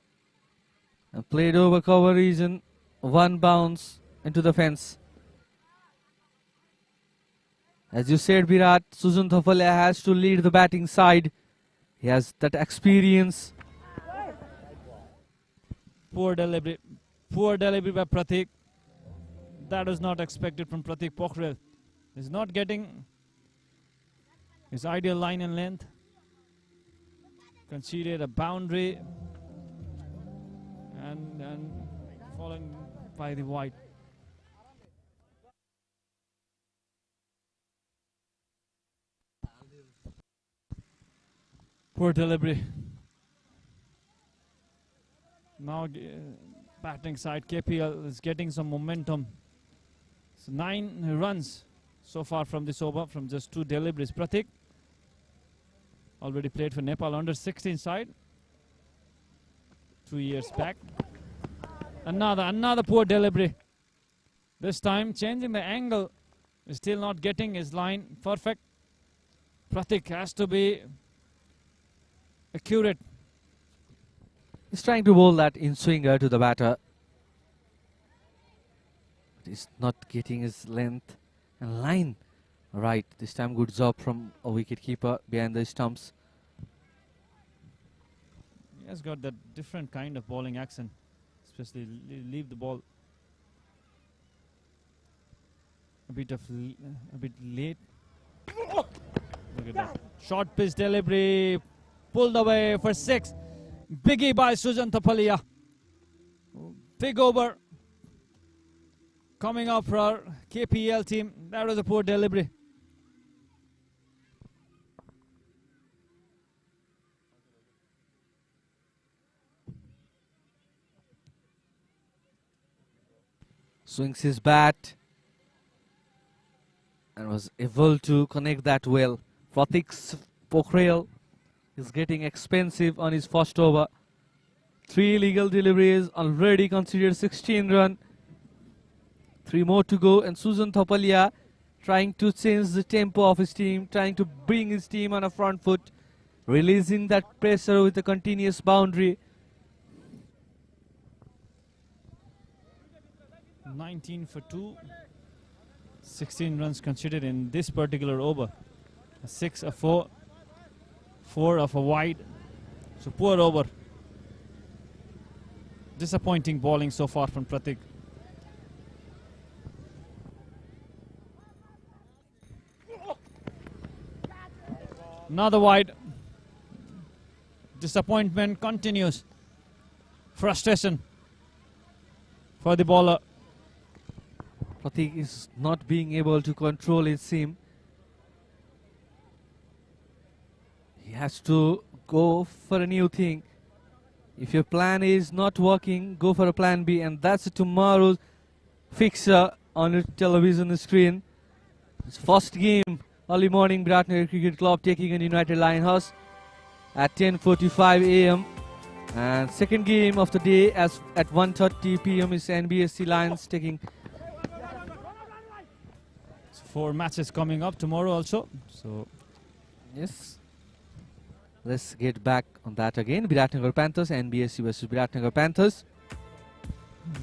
and played over cover region. 1 bounce into the fence. As you said, Virat, Susan Tapalia has to lead the batting side. He has that experience. Poor delivery by Pratik. That was not expected from Pratik Pokhrel. He's not getting his ideal line and length. Conceded a boundary and fallen by the wide. Poor delivery. Now batting side KPL is getting some momentum. So 9 runs so far from this over from just 2 deliveries. Pratik already played for Nepal under 16 side 2 years back. Another poor delivery. This time changing the angle. Still not getting his line perfect. Pratik has to be accurate. He's trying to bowl that in-swinger to the batter. But he's not getting his length and line right. This time good job from a wicket-keeper behind the stumps. He has got that different kind of bowling action. Especially leave the ball a bit late. Look at that. Short pitch delivery. Pulled away for 6. Biggie by Sujan Thapalia. Big over. Coming up for our KPL team. That was a poor delivery. Swings his bat and was able to connect that well. Pratik's Pokhrel is getting expensive on his first over. 3 illegal deliveries, already considered 16 run. 3 more to go, and Sujan Thapalia trying to change the tempo of his team, trying to bring his team on a front foot, releasing that pressure with a continuous boundary. 19 for 2. 16 runs considered in this particular over. A 6, a 4, 4 of a wide. So poor over. Disappointing bowling so far from Pratik. Another wide. Disappointment continues. Frustration for the bowler. Pratik is not being able to control his seam. He has to go for a new thing. If your plan is not working, go for a plan B, and that's tomorrow's fixture on your television screen. It's first game, early morning, BIRATNAGR Cricket Club taking on United Lionhearts at 10:45 a.m. And second game of the day at 1:30 p.m. is NBSC Lions taking. 4 matches coming up tomorrow also. So Yes. Let's get back on that again. BIRATNAGR Panthers, NBSC versus BIRATNAGR Panthers.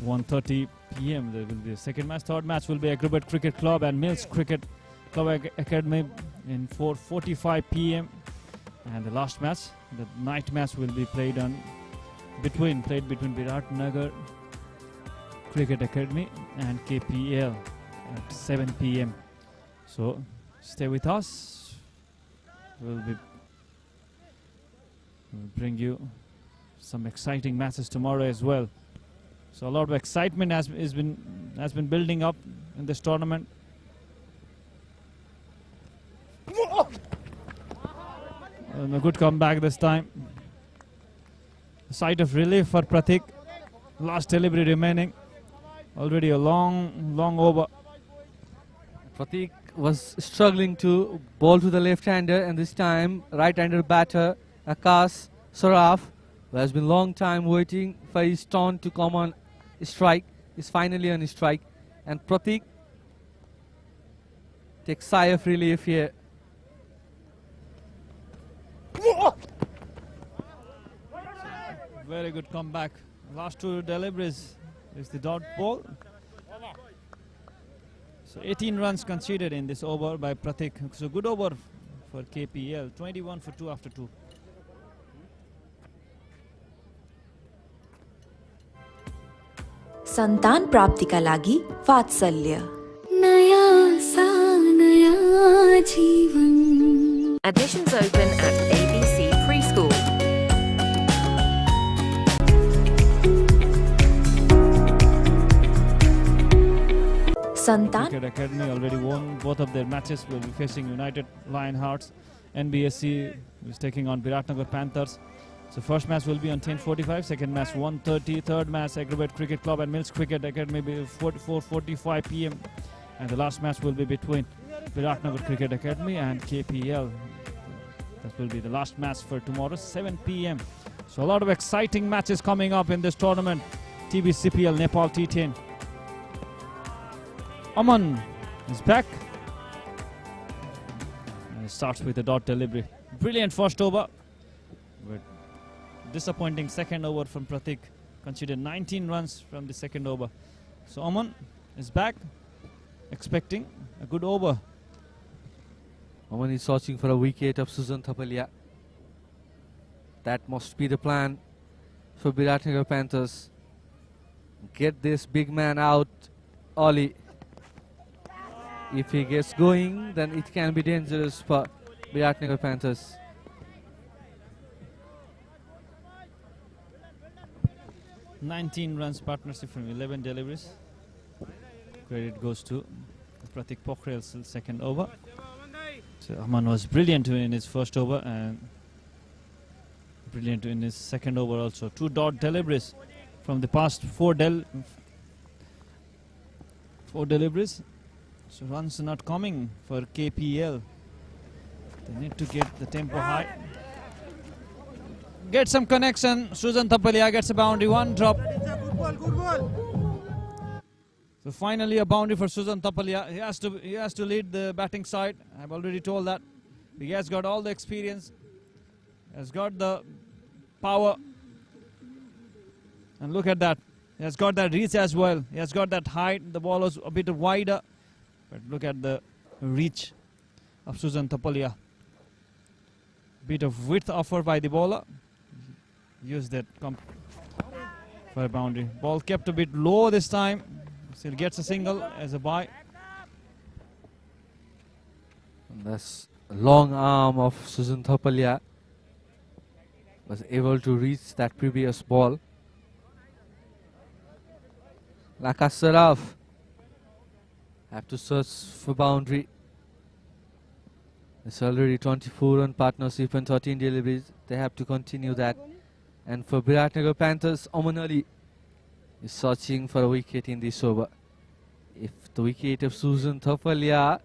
1:30 p.m. there will be a second match. Third match will be Acrobat Cricket Club and Mills Cricket Club Academy in 4:45 p.m. And the last match, the night match, will be played between BIRATNAGR Cricket Academy and KPL at 7 p.m. So stay with us. We'll bring you some exciting matches tomorrow as well. So a lot of excitement has been building up in this tournament. And a good comeback this time. A sight of relief for Pratik. Last delivery remaining. Already a long over. Pratik was struggling to bowl to the left-hander, and this time right-hander batter Akash Saraf, who has been long time waiting for his turn to come on strike, is finally on strike, and Pratik takes sigh of relief here. Very good comeback. Last 2 deliveries is the dot ball. So 18 runs conceded in this over by Pratik. So good over for KPL. 21 for 2 after 2. सन्तान प्राप्तिका लागि वात्सल्य नया सा नया जीवन Admissions open at ABC Preschool. सन्तान Cricket Academy already won both of their matches. Will be facing United Lionhearts. NBSC is taking on BIRATNAGR Panthers. So first match will be on 10:45, second match 1:30, third match Agribet Cricket Club and Mills Cricket Academy will be 4:45 p.m. and the last match will be between BIRATNAGR Cricket Academy and KPL. That will be the last match for tomorrow, 7 p.m. So a lot of exciting matches coming up in this tournament. TBCPL Nepal T10. Aman is back. And it starts with a dot delivery. Brilliant first over. But disappointing second over from Pratik. Considered 19 runs from the second over. So Aman is back, expecting a good over. Aman is searching for a wicket of Sujan Thapalia. That must be the plan for BIRATNAGR Panthers. Get this big man out early. If he gets going, then it can be dangerous for BIRATNAGR Panthers. "19 runs partnership from 11 deliveries. Credit goes to Pratik Pokhrel's second over. So Aman was brilliant in his first over and brilliant in his second over also. 2 dot deliveries from the past 4 deliveries. So runs are not coming for KPL. They need to get the tempo high. Get some connection. Sujan Thapalia gets a boundary, 1 drop. So finally a boundary for Sujan Thapalia. He has to lead the batting side. I've already told that. He has got all the experience. He has got the power. And look at that. He has got that reach as well. He has got that height. The ball was a bit wider. But look at the reach of Sujan Thapalia. Bit of width offered by the bowler. Use that for a boundary. Ball kept a bit low this time. Still gets a single as a bye. And that's a long arm of Sujan Thapalia. Was able to reach that previous ball. Laka Saraf have to search for boundary. It's already 24 run partnership and 13 deliveries. They have to continue that. And for BIRATNAGR Panthers, Aman Ali is searching for a wicket in this over. If the wicket of Sujan Thapalia,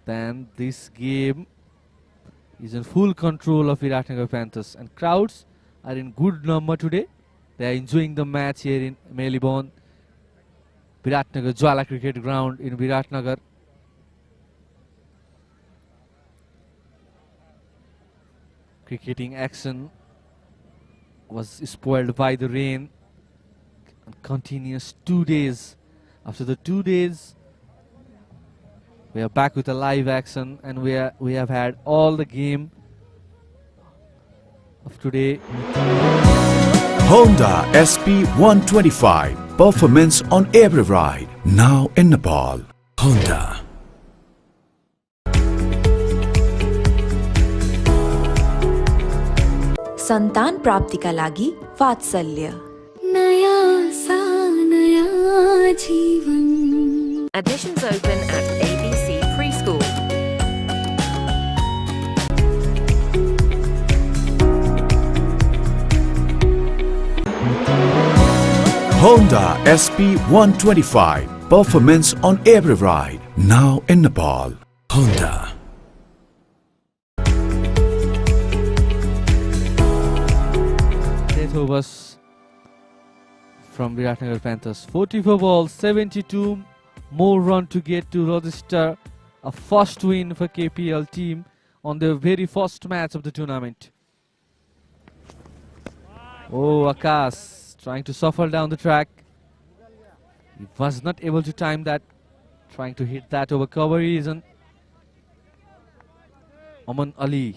then this game is in full control of BIRATNAGR Panthers. And crowds are in good number today. They are enjoying the match here in Melbourne, BIRATNAGR Jwala Cricket Ground in BIRATNAGR. Cricketing action was spoiled by the rain. And continuous 2 days. After the 2 days, we are back with a live action, and we have had all the game of today. Honda SP 125. Performance on every ride. Now in Nepal. Honda. सन्तान प्राप्तिका लागि वात्सल्य नया सा नया जीवन Admissions open at ABC Preschool. Honda SP 125. Performance on every ride. Now in Nepal. Honda. Overs from BIRATNAGR Panthers. 44 balls, 72 more run to get to register a first win for KPL team on the very first match of the tournament. Oh, Akash trying to shuffle down the track. He was not able to time that, trying to hit that over cover reason. Aman Ali,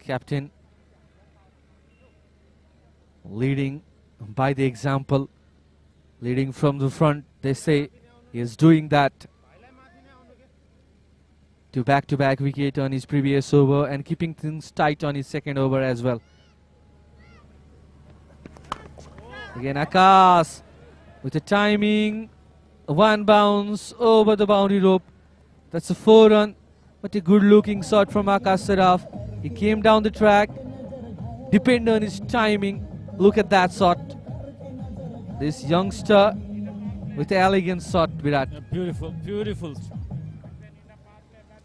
captain, leading by the example, leading from the front. They say he is doing that. To back-to-back wicket on his previous over and keeping things tight on his second over as well. Again Akash with the timing, 1 bounce over the boundary rope. That's a 4 run. What a good looking shot from Akash Saraf. He came down the track, depend on his timing. Look at that shot. This youngster with elegant shot, Virat. Yeah, beautiful, beautiful.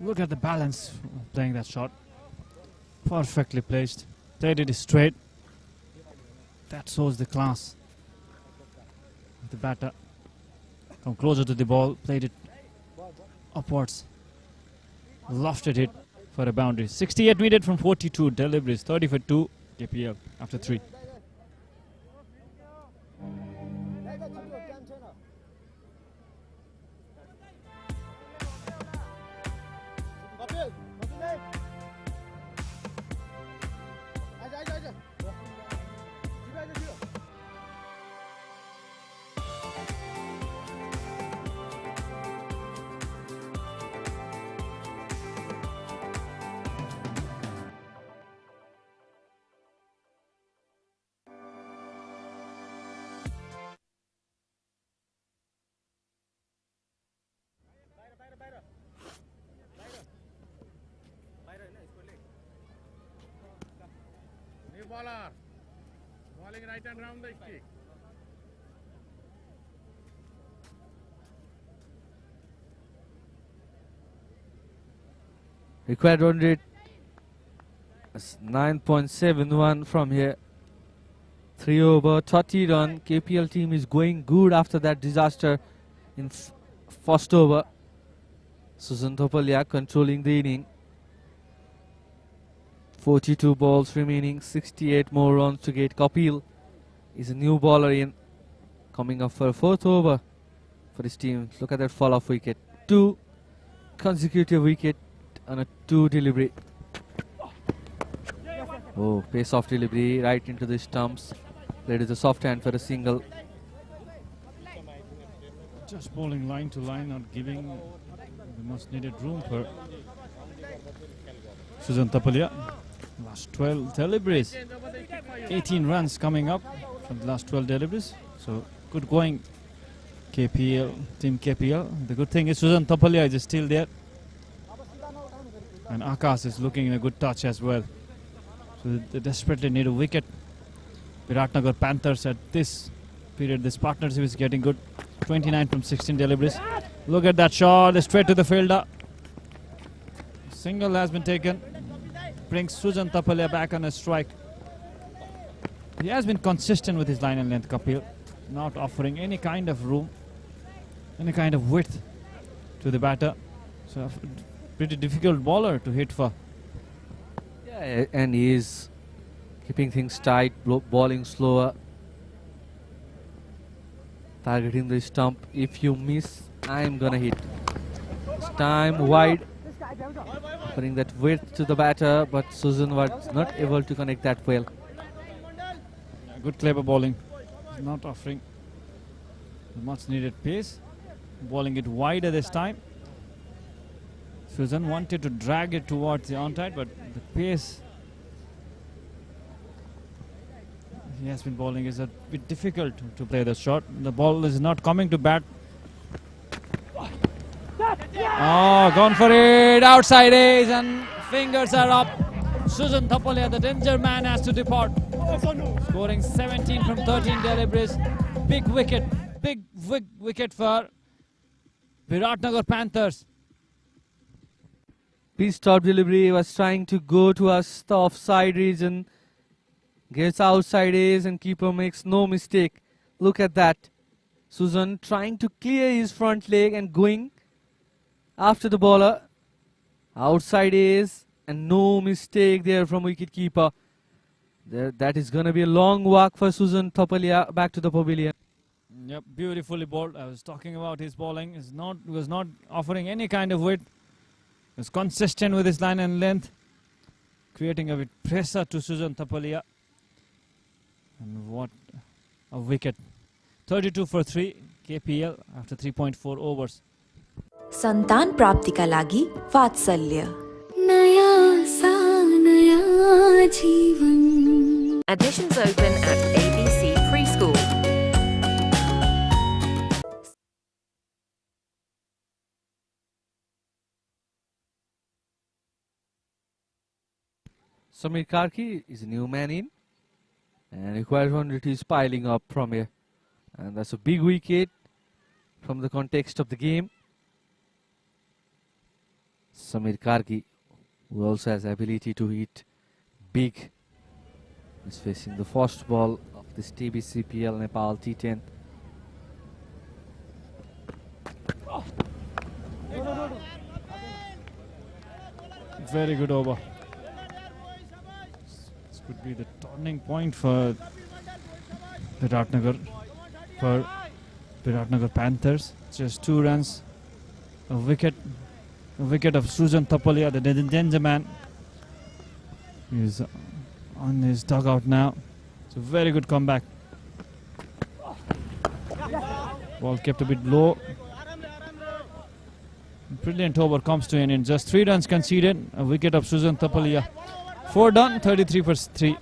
Look at the balance playing that shot. Perfectly placed. Played it straight. That shows the class of the batter. Come closer to the ball, played it upwards. Lofted it for a boundary. 68 needed from 42 deliveries. 30 for 2 KPL after 3. Bowler bowling right and round the stick. Required run rate is 9.71 from here. 3 over 30 run. KPL team is going good after that disaster in first over. Susan Thopalia controlling the inning. 42 balls remaining, 68 more runs to get. Kapil is a new bowler in, coming up for a 4th over for his team. Look at that fall off wicket. 2 consecutive wicket on a 2 delivery. Oh, pace off delivery right into the stumps. Played with a soft hand for a single. Just bowling line to line, not giving the much needed room for Susan Thopalia. Last 12 deliveries. 18 runs coming up from the last 12 deliveries. So good going, KPL, Team KPL. The good thing is Susan Thopalia is still there. And Akash is looking in a good touch as well. So they desperately need a wicket. BIRATNAGR Panthers at this period, this partnership is getting good. 29 from 16 deliveries. Look at that shot, straight to the fielder. Single has been taken. Brings Susan Thopalia back on a strike. He has been consistent with his line and length, Kapil. Not offering any kind of room, any kind of width to the batter. So a pretty difficult bowler to hit for. Yeah, and he is keeping things tight, bowling slower. Targeting the stump. If you miss, I'm gonna hit. This time wide. Putting that width to the batter, but Susan was not able to connect that well. Good clever bowling. Not offering much needed pace. Bowling it wider this time. Susan wanted to drag it towards the onside, but the pace he has been bowling is a bit difficult to play the shot. The ball is not coming to bat. Oh, gone for it. Outside edge and fingers are up. Susan Thopalia, the danger man, has to depart. Scoring 17 from 13 deliveries. Big wicket. Big wicket for BIRATNAGR Panthers. Pitch top delivery, was trying to go to us the offside region. Gets outside edge and keeper makes no mistake. Look at that. Susan trying to clear his front leg and going after the bowler. Outside is, and no mistake there from wicketkeeper. That is going to be a long walk for Susan Thopalia back to the pavilion. Yep, beautifully bowled. I was talking about his bowling. Was not offering any kind of width. Was consistent with his line and length, creating a bit pressure to Susan Thopalia. And what a wicket. 32 for 3 KPL after 3.4 overs. सन्तान प्राप्तिका लागि वात्सल्य नया सा नया जीवन Admissions open at ABC Preschool. Samir Karki is a new man in, and required 100 is piling up from here. And that's a big wicket from the context of the game. Samir Karki, who also has ability to hit big, is facing the first ball of this TBCPL Nepal T10. Very good over. This could be the turning point for BIRATNAGR Panthers. Just 2 runs, a wicket of Sujan Tapalia, the danger man. He's on his dugout now. It's a very good comeback. Ball kept a bit low. Brilliant over comes to an end. Just 3 runs conceded. A wicket of Sujan Tapalia. 4 done, 33 for 3.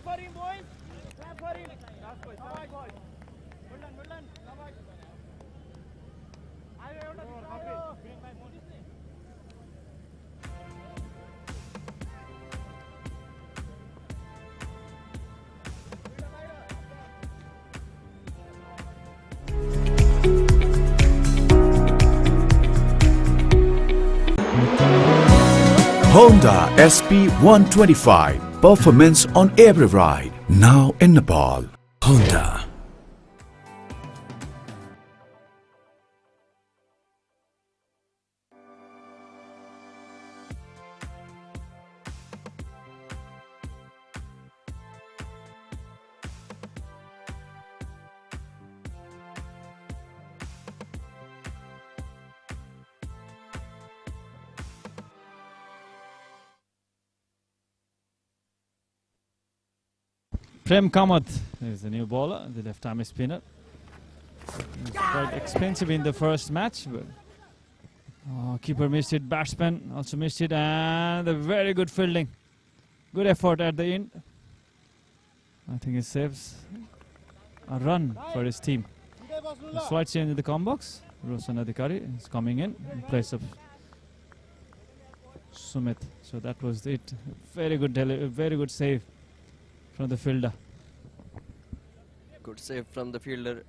Honda SP 125. Performance on every ride. Now in Nepal. Honda. Prem Kamath is the new bowler, the left-arm spinner. He's quite expensive in the first match, but keeper missed it, batsman also missed it, and a very good fielding. Good effort at the end. I think it saves a run for his team. A slight change in the com box. Roshan Adhikari is coming in place of Sumit. So that was it. Very good save from the fielder. Good save from the fielder.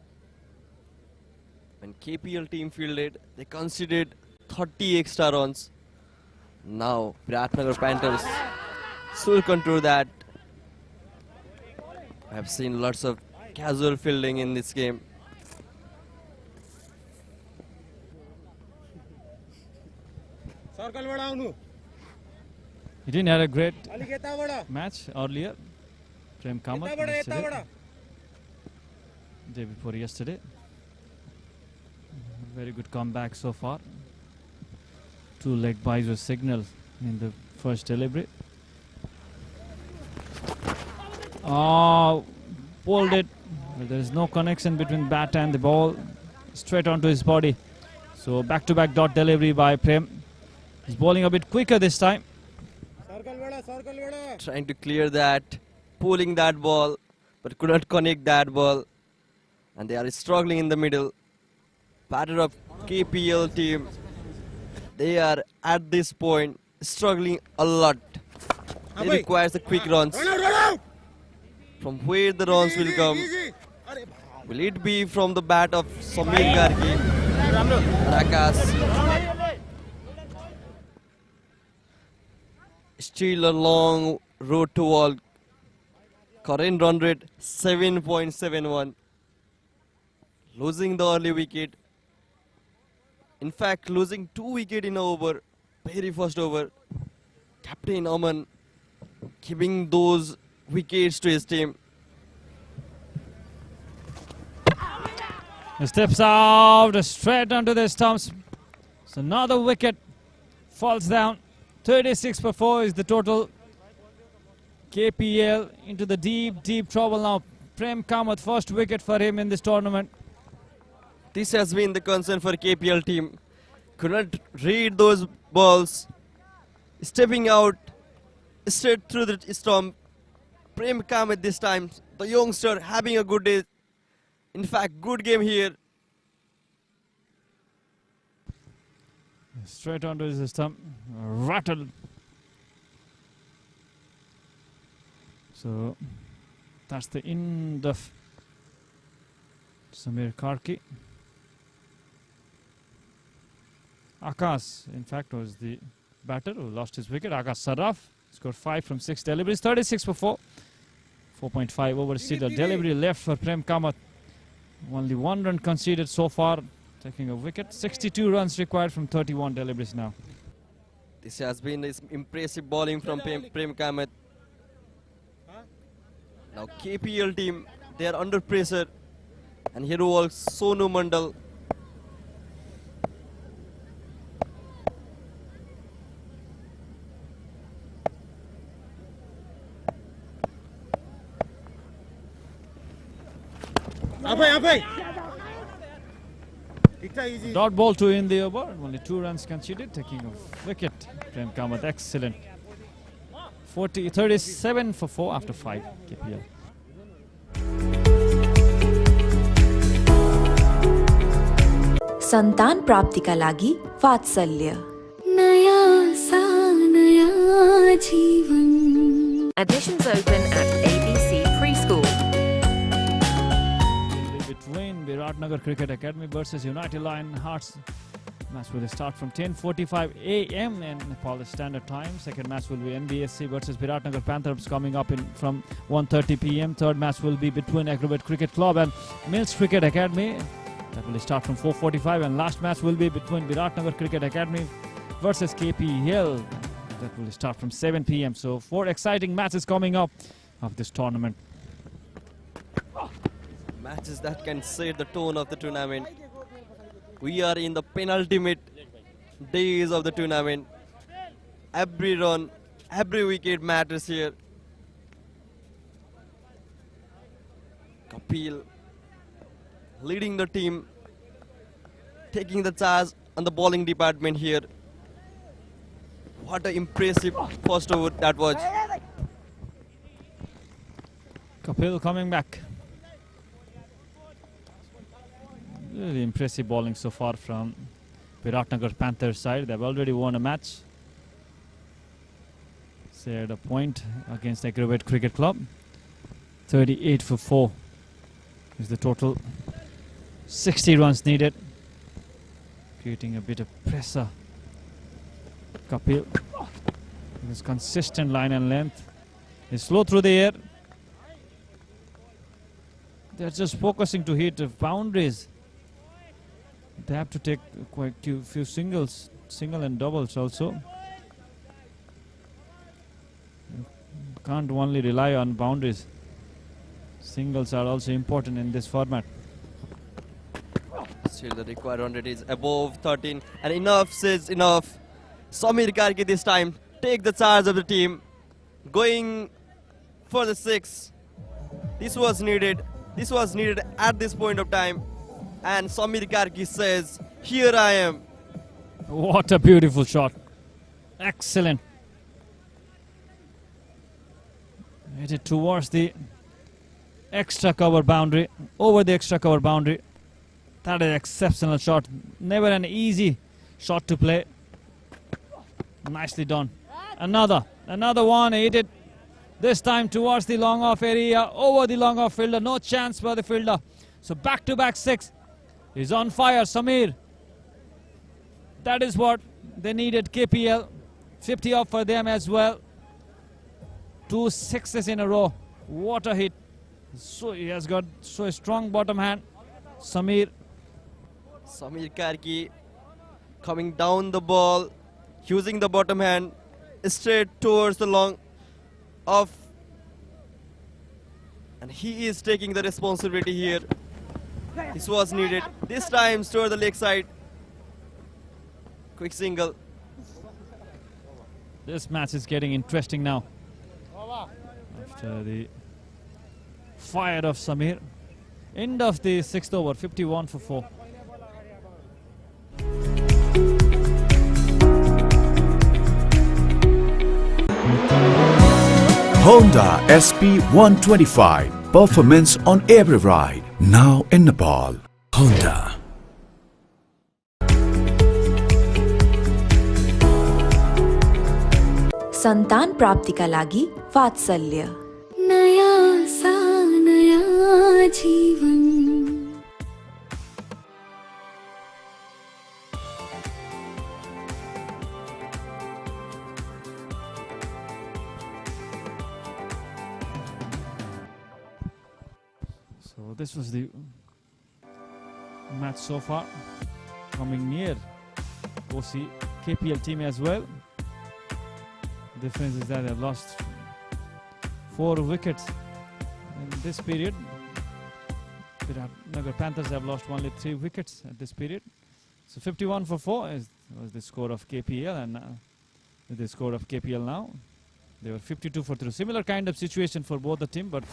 When KPL team fielded, they conceded 30 extra runs. Now BIRATNAGR Panthers still control that. I have seen lots of casual fielding in this game. He didn't have a great match earlier. Prem Kamath yesterday. Day before yesterday. Very good comeback so far. 2 leg byes were signaled in the first delivery. Pulled it. But there is no connection between bat and the ball. Straight onto his body. So back-to-back dot delivery by Prem. He's bowling a bit quicker this time. Trying to clear that, pulling that ball, but could not connect that ball. And they are struggling in the middle. Batter of KPL team, they are at this point struggling a lot. They require the quick runs. From where the runs will come? Will it be from the bat of Samir Karki or Akash? Still a long road to wall. Current run rate 7.71. Losing the early wicket. In fact, losing 2 wickets in an over. Very first over. Captain Aman giving those wickets to his team. He steps out straight onto the stumps. So another wicket falls down. 36 for 4 is the total. KPL into the deep trouble now. Prem Kamath, first wicket for him in this tournament. This has been the concern for KPL team. Could not read those balls. Stepping out straight through the stump. Prem Kamath this time, the youngster having a good day. In fact, good game here. Straight onto his stump. Rattled. So that's the end of Samir Karki. Akash, in fact, was the batter who lost his wicket. Akash Saraf scored 5 from 6 deliveries, 36 for 4. 4.5 over still a delivery left for Prem Kamath. Only 1 run conceded so far, taking a wicket. 62 runs required from 31 deliveries now. This has been impressive bowling from Prem Kamath. Now KPL team, they are under pressure. And here walks Sonu Mandal. Dot ball to in the over. Only 2 runs conceded, taking a wicket. Prem Kamath, excellent. 37 for 4 after 5. KPL. सन्तान प्राप्तिका लागि वात्सल्य नया सा नया जीवन Admissions open at ABC Preschool. Between BIRATNAGR Cricket Academy versus United Lion Hearts. Match will start from 10:45 a.m. in Nepal Standard Time. Second match will be NBSC versus BIRATNAGR Panthers coming up from 1:30 p.m. Third match will be between Acrobat Cricket Club and Mills Cricket Academy. That will start from 4:45, and last match will be between BIRATNAGR Cricket Academy versus KPL. That will start from 7 p.m. So 4 exciting matches coming up of this tournament. Matches that can set the tone of the tournament. We are in the penultimate days of the tournament. Every run, every wicket matters here. Kapil leading the team, taking the charge on the bowling department here. What an impressive first over that was. Kapil coming back. Really impressive bowling so far from BIRATNAGR Panthers side. They've already won a match. Shared a point against Acrobat Cricket Club. 38 for 4 is the total. 60 runs needed. Creating a bit of pressure. Kapil. His consistent line and length. He's slow through the air. They're just focusing to hit boundaries. They have to take quite a few singles, single and doubles also. You can't only rely on boundaries. Singles are also important in this format. Still the required run rate is above 13, and enough says enough. Samir Karki this time take the charge of the team, going for the 6. This was needed. This was needed at this point of time. And Samir Karki says, here I am. What a beautiful shot. Excellent. Hit it towards the extra cover boundary, over the extra cover boundary. That is an exceptional shot. Never an easy shot to play. Nicely done. Another one. Hit it this time towards the long off area, over the long off fielder. No chance for the fielder. So back-to-back 6. He's on fire, Samir. That is what they needed, KPL. 50 off for them as well. 2 6s in a row. What a hit. So he has got so strong bottom hand. Samir Karki coming down the ball, using the bottom hand straight towards the long off. And he is taking the responsibility here. This was needed. This time toward the leg side. Quick single. This match is getting interesting now. After the fire of Samir. End of the 6th over, 51 for 4. Honda SP 125. Performance on every ride. Now in Nepal. Honda. सन्तान प्राप्तिका लागि वात्सल्य नया सा नया जीवन. So this was the match so far, coming near KOSHI KPL team as well. Difference is that they've lost 4 wickets in this period. BIRATNAGR Panthers have lost only 3 wickets at this period. So 51 for 4 was the score of KPL, and the score of KPL now. They were 52 for 3. Similar kind of situation for both the team, but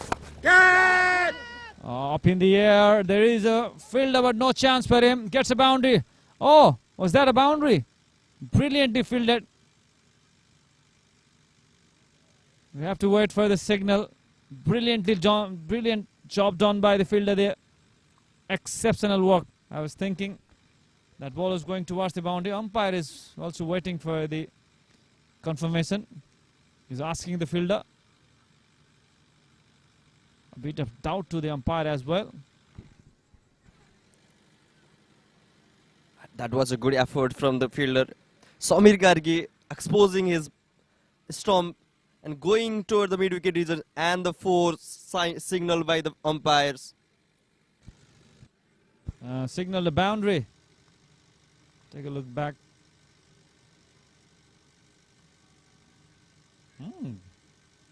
up in the air. There is a fielder, but no chance for him. Gets a boundary. Oh, was that a boundary? Brilliantly fielded. We have to wait for the signal. Brilliant job done by the fielder there. Exceptional work. I was thinking that ball was going towards the boundary. Umpire is also waiting for the confirmation. He's asking the fielder. A bit of doubt to the umpire as well. That was a good effort from the fielder. Samir Gargi exposing his stump and going toward the mid-wicket region, and the 4 signaled by the umpires. Signal the boundary. Take a look back.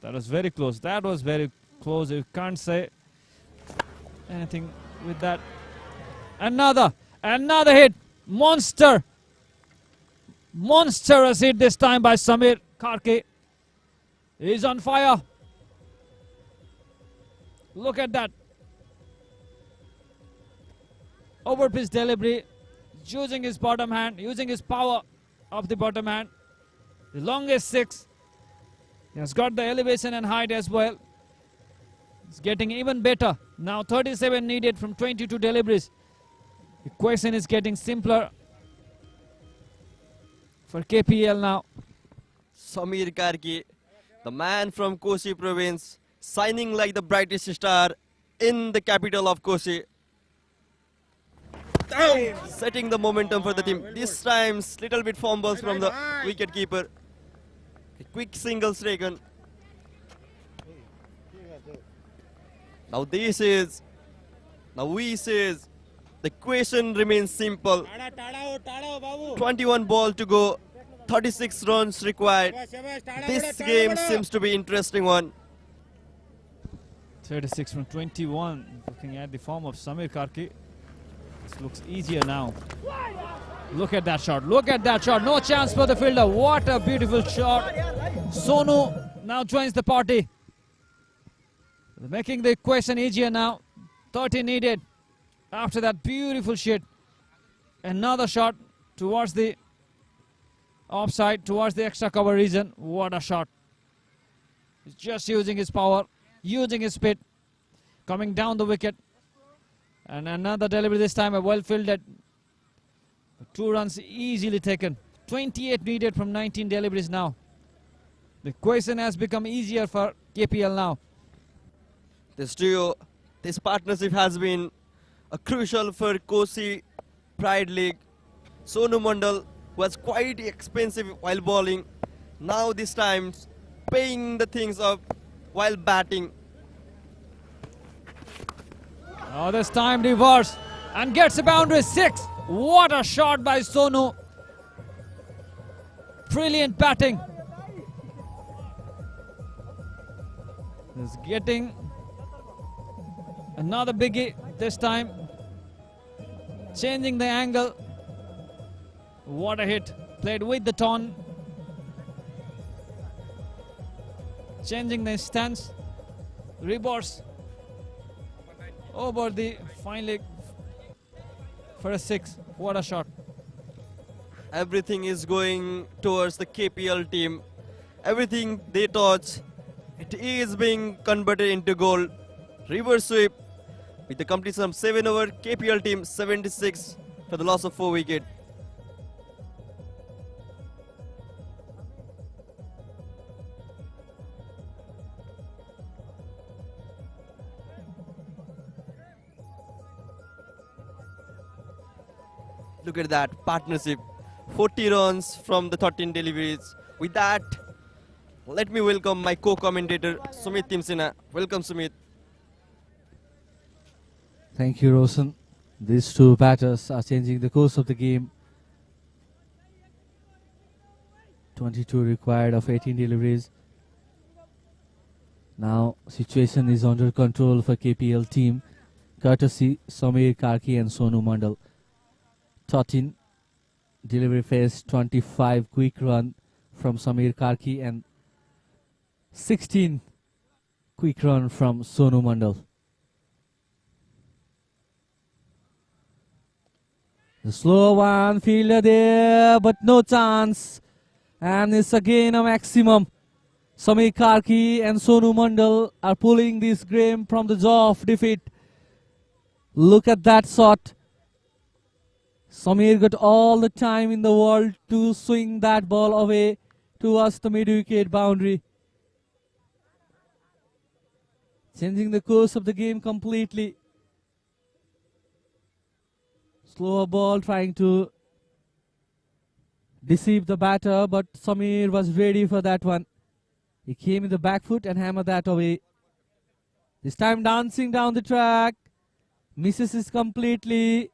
That was very close. That was very close. You can't say anything with that. Another hit. Monstrous hit this time by Samir Karki. He's on fire. Look at that. Over pitch delivery, using his bottom hand, using his power of the bottom hand. The longest 6. He has got the elevation and height as well. It's getting even better. Now 37 needed from 22 deliveries. The question is getting simpler for KPL now. Samir Karki, the man from KOSHI province, shining like the brightest star in the capital of KOSHI. Setting the momentum for the team. This time, little bit fumbles from the wicket keeper. A quick single taken. Now we says, the question remains simple. 21 ball to go, 36 runs required. This game seems to be interesting one. 36 from 21. Looking at the form of Samir Karki, this looks easier now. Look at that shot. Look at that shot. No chance for the fielder. What a beautiful shot. Sonu now joins the party, making the question easier now. 30 needed after that beautiful shot. Another shot towards the offside, towards the extra cover region. What a shot. He's just using his power, using his speed, coming down the wicket. And another delivery this time, a well fielded. 2 runs easily taken. 28 needed from 19 deliveries now. The question has become easier for KPL now. This duo, this partnership has been crucial for KOSHI Pride League. Sonu Mandal was quite expensive while bowling. Now this time paying the things up while batting. Oh, this time reverse and gets a boundary. 6. What a shot by Sonu. Brilliant batting. He's getting another biggie this time. Changing the angle. What a hit. Played with the ton. Changing the stance. Reverse. Over the fine leg for a 6. What a shot. Everything is going towards the KPL team. Everything they touch, it is being converted into goal. Reverse sweep with the completion of 7 over. KPL team 76 for the loss of 4 wickets. Look at that partnership. 40 runs from the 13 deliveries. With that, let me welcome my co-commentator Sumit Timsina. Welcome, Sumit. Thank you, Rosen. These two batters are changing the course of the game. 22 required of 18 deliveries. Now situation is under control for KPL team, courtesy Samir Karki and Sonu Mandal. 13 delivery phase, 25 quick run from Samir Karki and 16 quick run from Sonu Mandal. The slow one, fielder there, but no chance. And it's again a maximum. Samir Karki and Sonu Mandal are pulling this game from the jaw of defeat. Look at that shot. Samir got all the time in the world to swing that ball away towards the mid-wicket boundary. Changing the course of the game completely. Slower ball trying to deceive the batter, but Samir was ready for that one. He came in the back foot and hammered that away. This time dancing down the track. Misses it completely.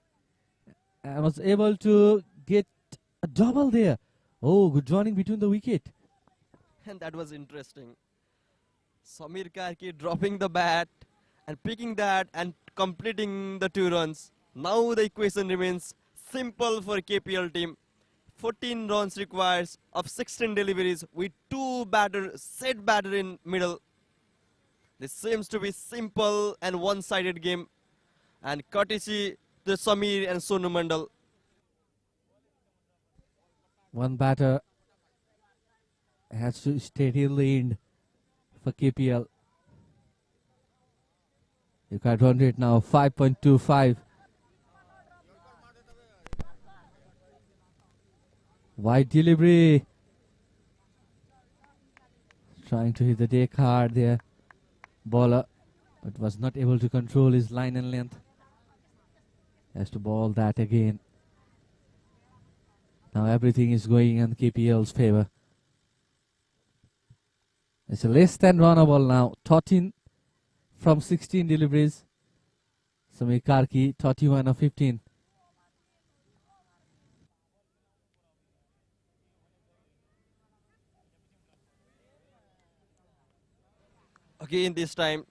And was able to get a double there. Oh, good running between the wicket. And that was interesting. Samir Karki dropping the bat and picking that and completing the 2 runs. Now the equation remains simple for KPL team. 14 runs requires of 16 deliveries with 2 batters, set batter in middle. This seems to be simple and one-sided game. And courtesy to Samir and Sonu Mandal. One batter has to stay till the end for KPL. You got 100 now, 5.25. Wide delivery. Trying to hit the deck hard there. Bowler, but was not able to control his line and length. Has to ball that again. Now everything is going in KPL's favor. It's a less than runnable now. 13 from 16 deliveries. Samir Karki, 31 of 15. Again this time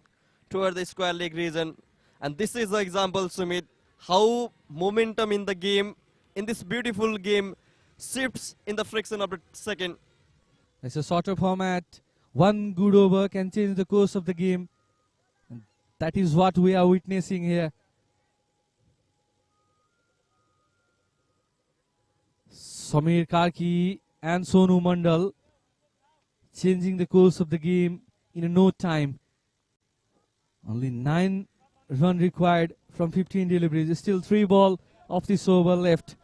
toward the square leg region. And this is the example, Sumit, how momentum in the game, in this beautiful game, shifts in the fraction of a second. It's a shorter format. One good over can change the course of the game. And that is what we are witnessing here. Samir Karki and Sonu Mandal changing the course of the game in no time. Only 9 runs required from 15 deliveries. Still 3 balls of this over left.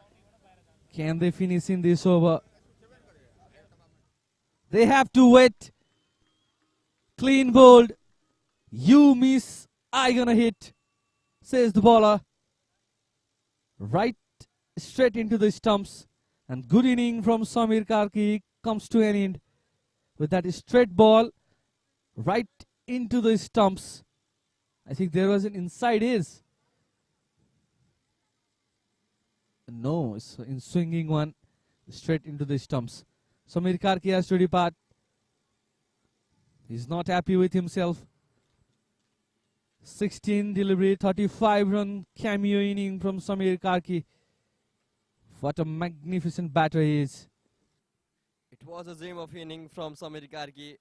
Can they finish in this over? They have to wait. Clean bowled. You miss, I gonna hit, says the bowler. Right straight into the stumps. And good inning from Samir Karki comes to an end with that straight ball right into the stumps. I think there was an inside edge. No, it's in swinging one straight into the stumps. Samir Karki has to depart. He's not happy with himself. 16 delivery, 35 run cameo inning from Samir Karki. What a magnificent batter he is. It was a gem of inning from Samir Karki.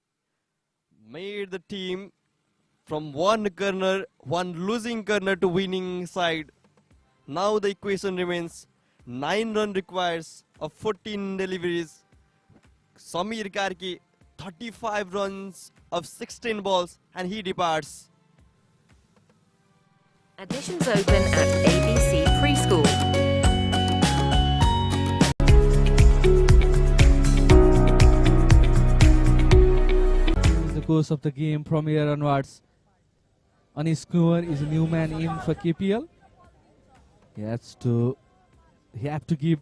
Made the team from one losing corner to winning side. Now the equation remains 9 runs requires of 14 deliveries. Samir Karki 35 runs of 16 balls and he departs. Admissions open at ABC Preschool. The course of the game from here onwards. Anish Kumar is a new man in for KPL. He has to he have to give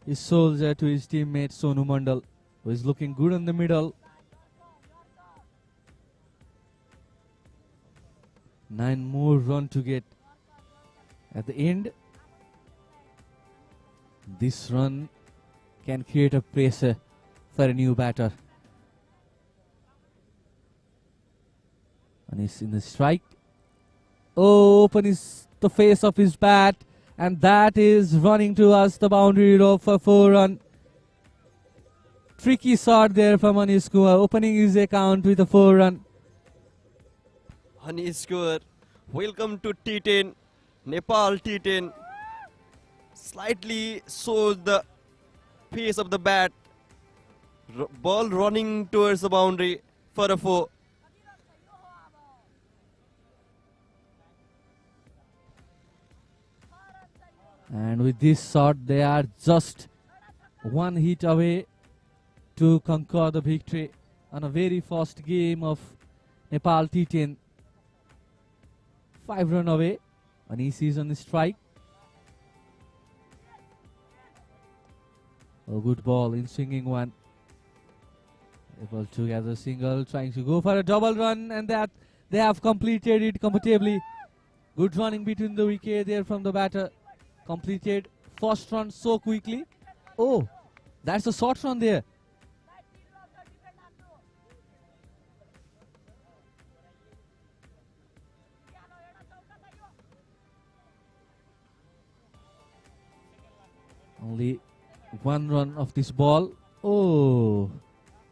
his soldier to his teammate Sonu Mandal, who is looking good in the middle. 9 more run to get at the end. This run can create a pressure for a new batter. And he's in the strike. Oh, open is the face of his bat, and that is running towards the boundary row for 4 run. Tricky shot there from Anish Kumar, opening his account with a 4 run. Anish Kumar, welcome to T10, Nepal T10. Slightly shows the pace of the bat. Ball running towards the boundary for a 4. And with this shot, they are just 1 hit away to conquer the victory on a very first game of Nepal T10. 5 run away. Anish is on the strike. A good ball in swinging one. Able to gather single, trying to go for a double run, and that they have completed it comfortably. Good running between the wicket there from the batter. Completed first run so quickly. Oh, that's a short run there. Only 1 run of this ball. Oh,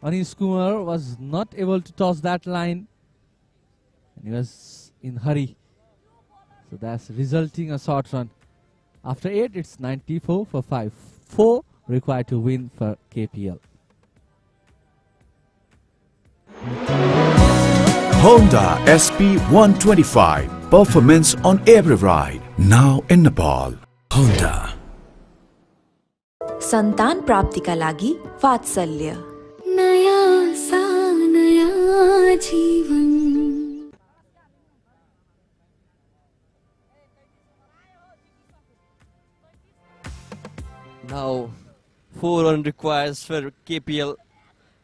Anish Kumar was not able to toss that line, and he was in hurry. So that's resulting a short run. After 8, it's 94 for 5. 4 required to win for KPL. Honda SP 125. Performance on every ride. Now in Nepal. Honda. सन्तान प्राप्तिका लागि वात्सल्य नया सा नया जीवन Now 4 run requires for KPL.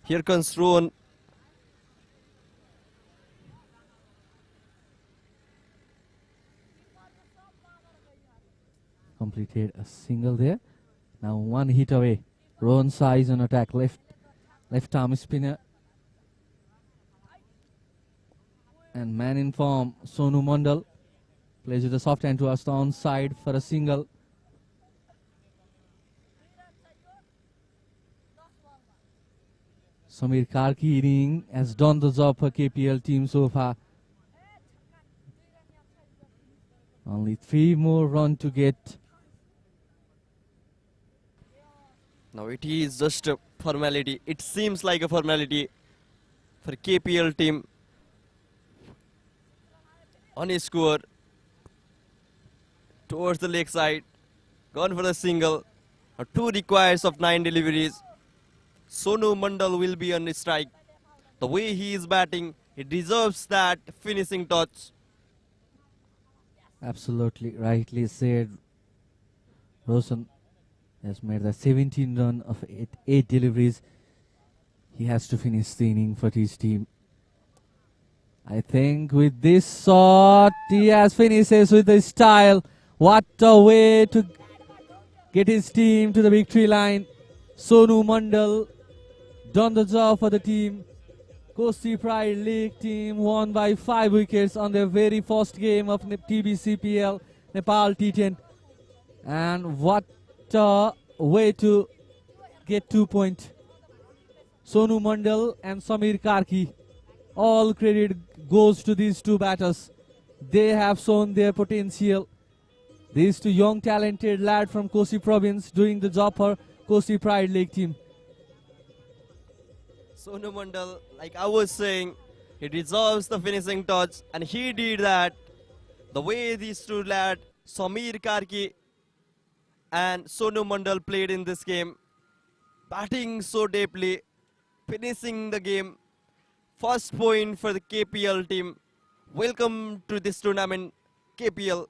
Here comes Rohan. Completed a single there. Now 1 hit away. Rohan size on attack. Left arm spinner. And man in form, Sonu Mandal. Plays with a soft hand towards the onside for a single. Samir Karki inning has done the job for KPL team so far. Only 3 more runs to get. Now it is just a formality. It seems like a formality for KPL team. On his score towards the leg side. Gone for the single. 2 requires of 9 deliveries. Sonu Mandal will be on the strike. The way he is batting, he deserves that finishing touch. Absolutely rightly said. Roshan has made the 17 run of 8 deliveries. He has to finish the inning for his team. I think with this shot, he has finishes with the style. What a way to get his team to the victory line. Sonu Mandal done the job for the team. KOSHI Pride League team won by 5 wickets on their very first game of TBCPL Nepal T10. And what a way to get 2 points. Sonu Mandal and Samir Karki. All credit goes to these 2 batters. They have shown their potential. These 2 young talented lads from KOSHI province doing the job for KOSHI Pride League team. Sonu Mandal, like I was saying, he deserves the finishing touch, and he did that. The way these 2 lads, Samir Karki and Sonu Mandal, played in this game, batting so deeply, finishing the game. First point for the KPL team. Welcome to this tournament, KPL.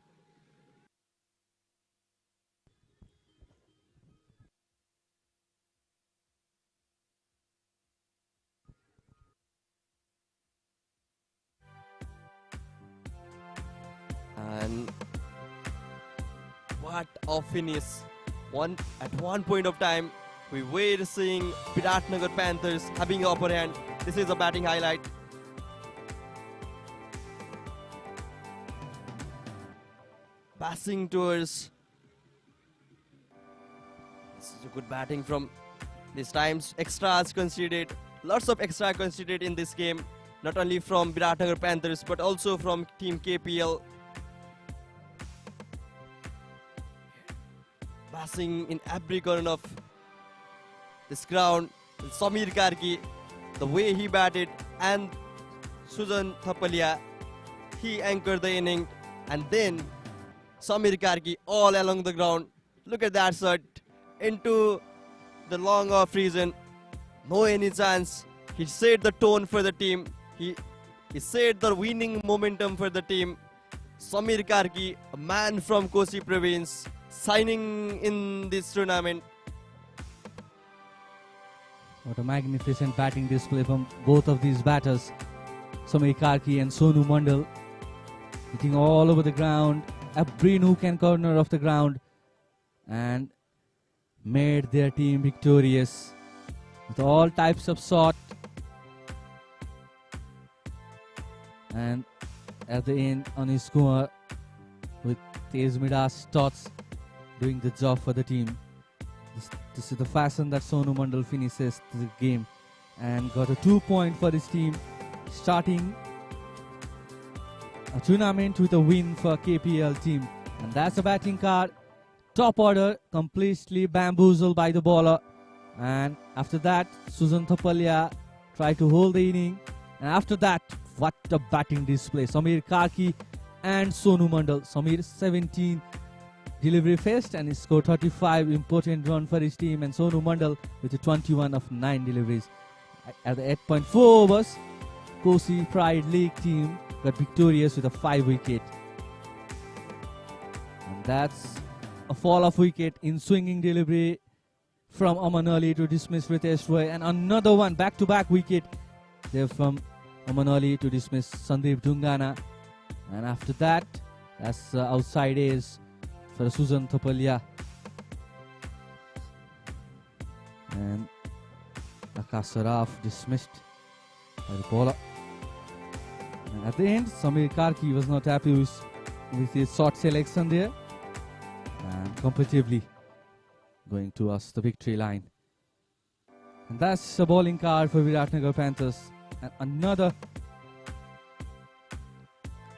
And what a finish. At one point of time, we were seeing BIRATNAGR Panthers having the upper hand. This is a batting highlight. Passing towards. This is a good batting from these times. Extras conceded. Lots of extra conceded in this game. Not only from BIRATNAGR Panthers, but also from Team KPL. Passing in every corner of this ground. Samir Karki, the way he batted, and Suzan Thapalia, he anchored the inning. And then Samir Karki all along the ground. Look at that shot into the long off region. No any chance. He set the tone for the team. He set the winning momentum for the team. Samir Karki, a man from Koshi province, signing in this tournament. What a magnificent batting display from both of these batters, Samir Karki and Sonu Mandal, hitting all over the ground, every nook and corner of the ground, and made their team victorious with all types of shot. And at the end, on his score with Tez Midas Tots doing the job for the team. This is the fashion that Sonu Mandal finishes the game and got a 2 point for his team, starting a tournament with a win for KPL team. And that's the batting card. Top order completely bamboozled by the bowler, and after that Suzan Thapalia tried to hold the inning, and after that what a batting display. Samir Karki and Sonu Mandal. Samir 17 delivery faced and he scored 35 important run for his team, and Sonu Mandal with a 21 of 9 deliveries. At the 8.4 overs, Koshi Pride League team got victorious with a 5 wicket. And that's a fall of wicket in swinging delivery from Aman Ali to dismiss Ritesh Roy, and another one back-to-back wicket there from Aman Ali to dismiss Sandeep Dungana. And after that, that's outside edge for Suzan Thapalia. And Akash Saraf dismissed by the bowler. And at the end, Samir Karki was not happy with his short selection there, and competitively going towards the victory line. And that's a bowling card for BIRATNAGR Panthers. And another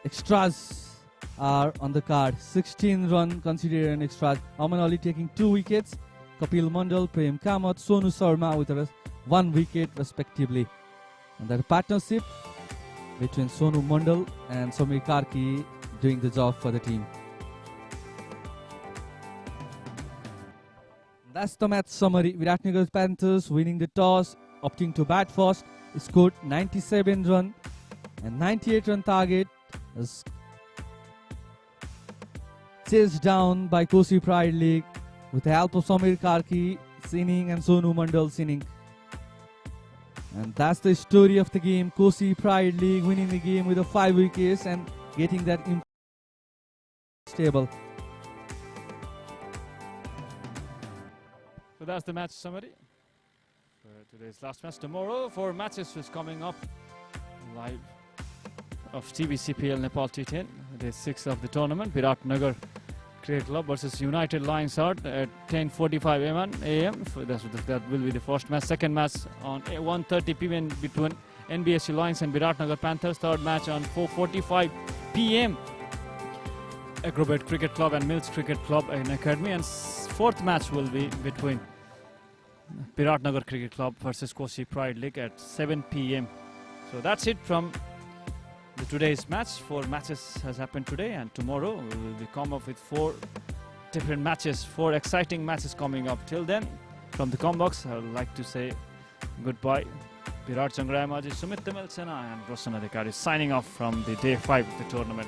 extras are on the card. 16 run considered an extra. Aman Ali taking 2 wickets. Kapil Mandal, Prem Kamath, Sonu Sharma with 1 wicket respectively. And that partnership between Sonu Mandal and Samir Karki doing the job for the team. That's the match summary. BIRATNAGR Panthers winning the toss, opting to bat first, scored 97 run and 98 run target is chased down by Koshi Pride League with the help of Samir Karki inning and Sonu Mandal's inning. And that's the story of the game. Koshi Pride League winning the game with 5 wickets and getting that stable. So that's the match summary for today's last match. Tomorrow, 4 matches is coming up live of TBCPL Nepal T10. Day 6 of the tournament. BIRATNAGR Cricket Club versus United Lions Heart at 10:45 a.m. That will be the first match. Second match on 1:30 p.m. between NBSU Lions and BIRATNAGR Panthers. Third match on 4:45 p.m. Acrobat Cricket Club and Mills Cricket Club in Academy. And fourth match will be between BIRATNAGR Cricket Club versus Koshi Pride League at 7 p.m. So that's it from today's match. 4 matches has happened today, and tomorrow we will come up with 4 different matches, 4 exciting matches coming up. Till then, from the Combox, I would like to say goodbye. Virat Changrayamaji, Sumit Tamalsena and Roshan Adhikari signing off from the day 5 of the tournament.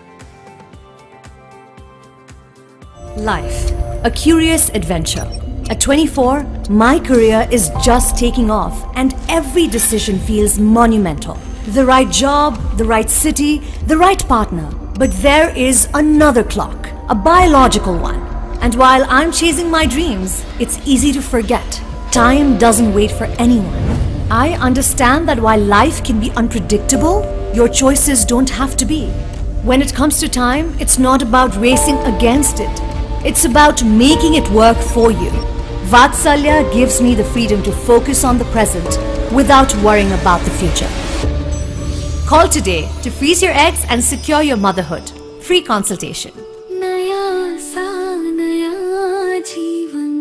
Life, a curious adventure. At 24, my career is just taking off, and every decision feels monumental. The right job, the right city, the right partner. But there is another clock, a biological one. And while I'm chasing my dreams, it's easy to forget. Time doesn't wait for anyone. I understand that while life can be unpredictable, your choices don't have to be. When it comes to time, it's not about racing against it. It's about making it work for you. Vatsalya gives me the freedom to focus on the present without worrying about the future. Call today to freeze your eggs and secure your motherhood. Free consultation. नया सा नया जीवन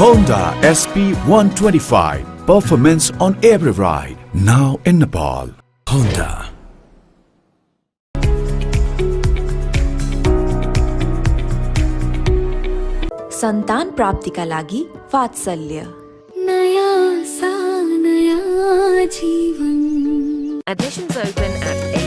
Honda SP 125. Performance on every ride. Now in Nepal. Honda. सन्तान प्राप्तिका लागि वात्सल्य नया सा नया जीवन Admissions open at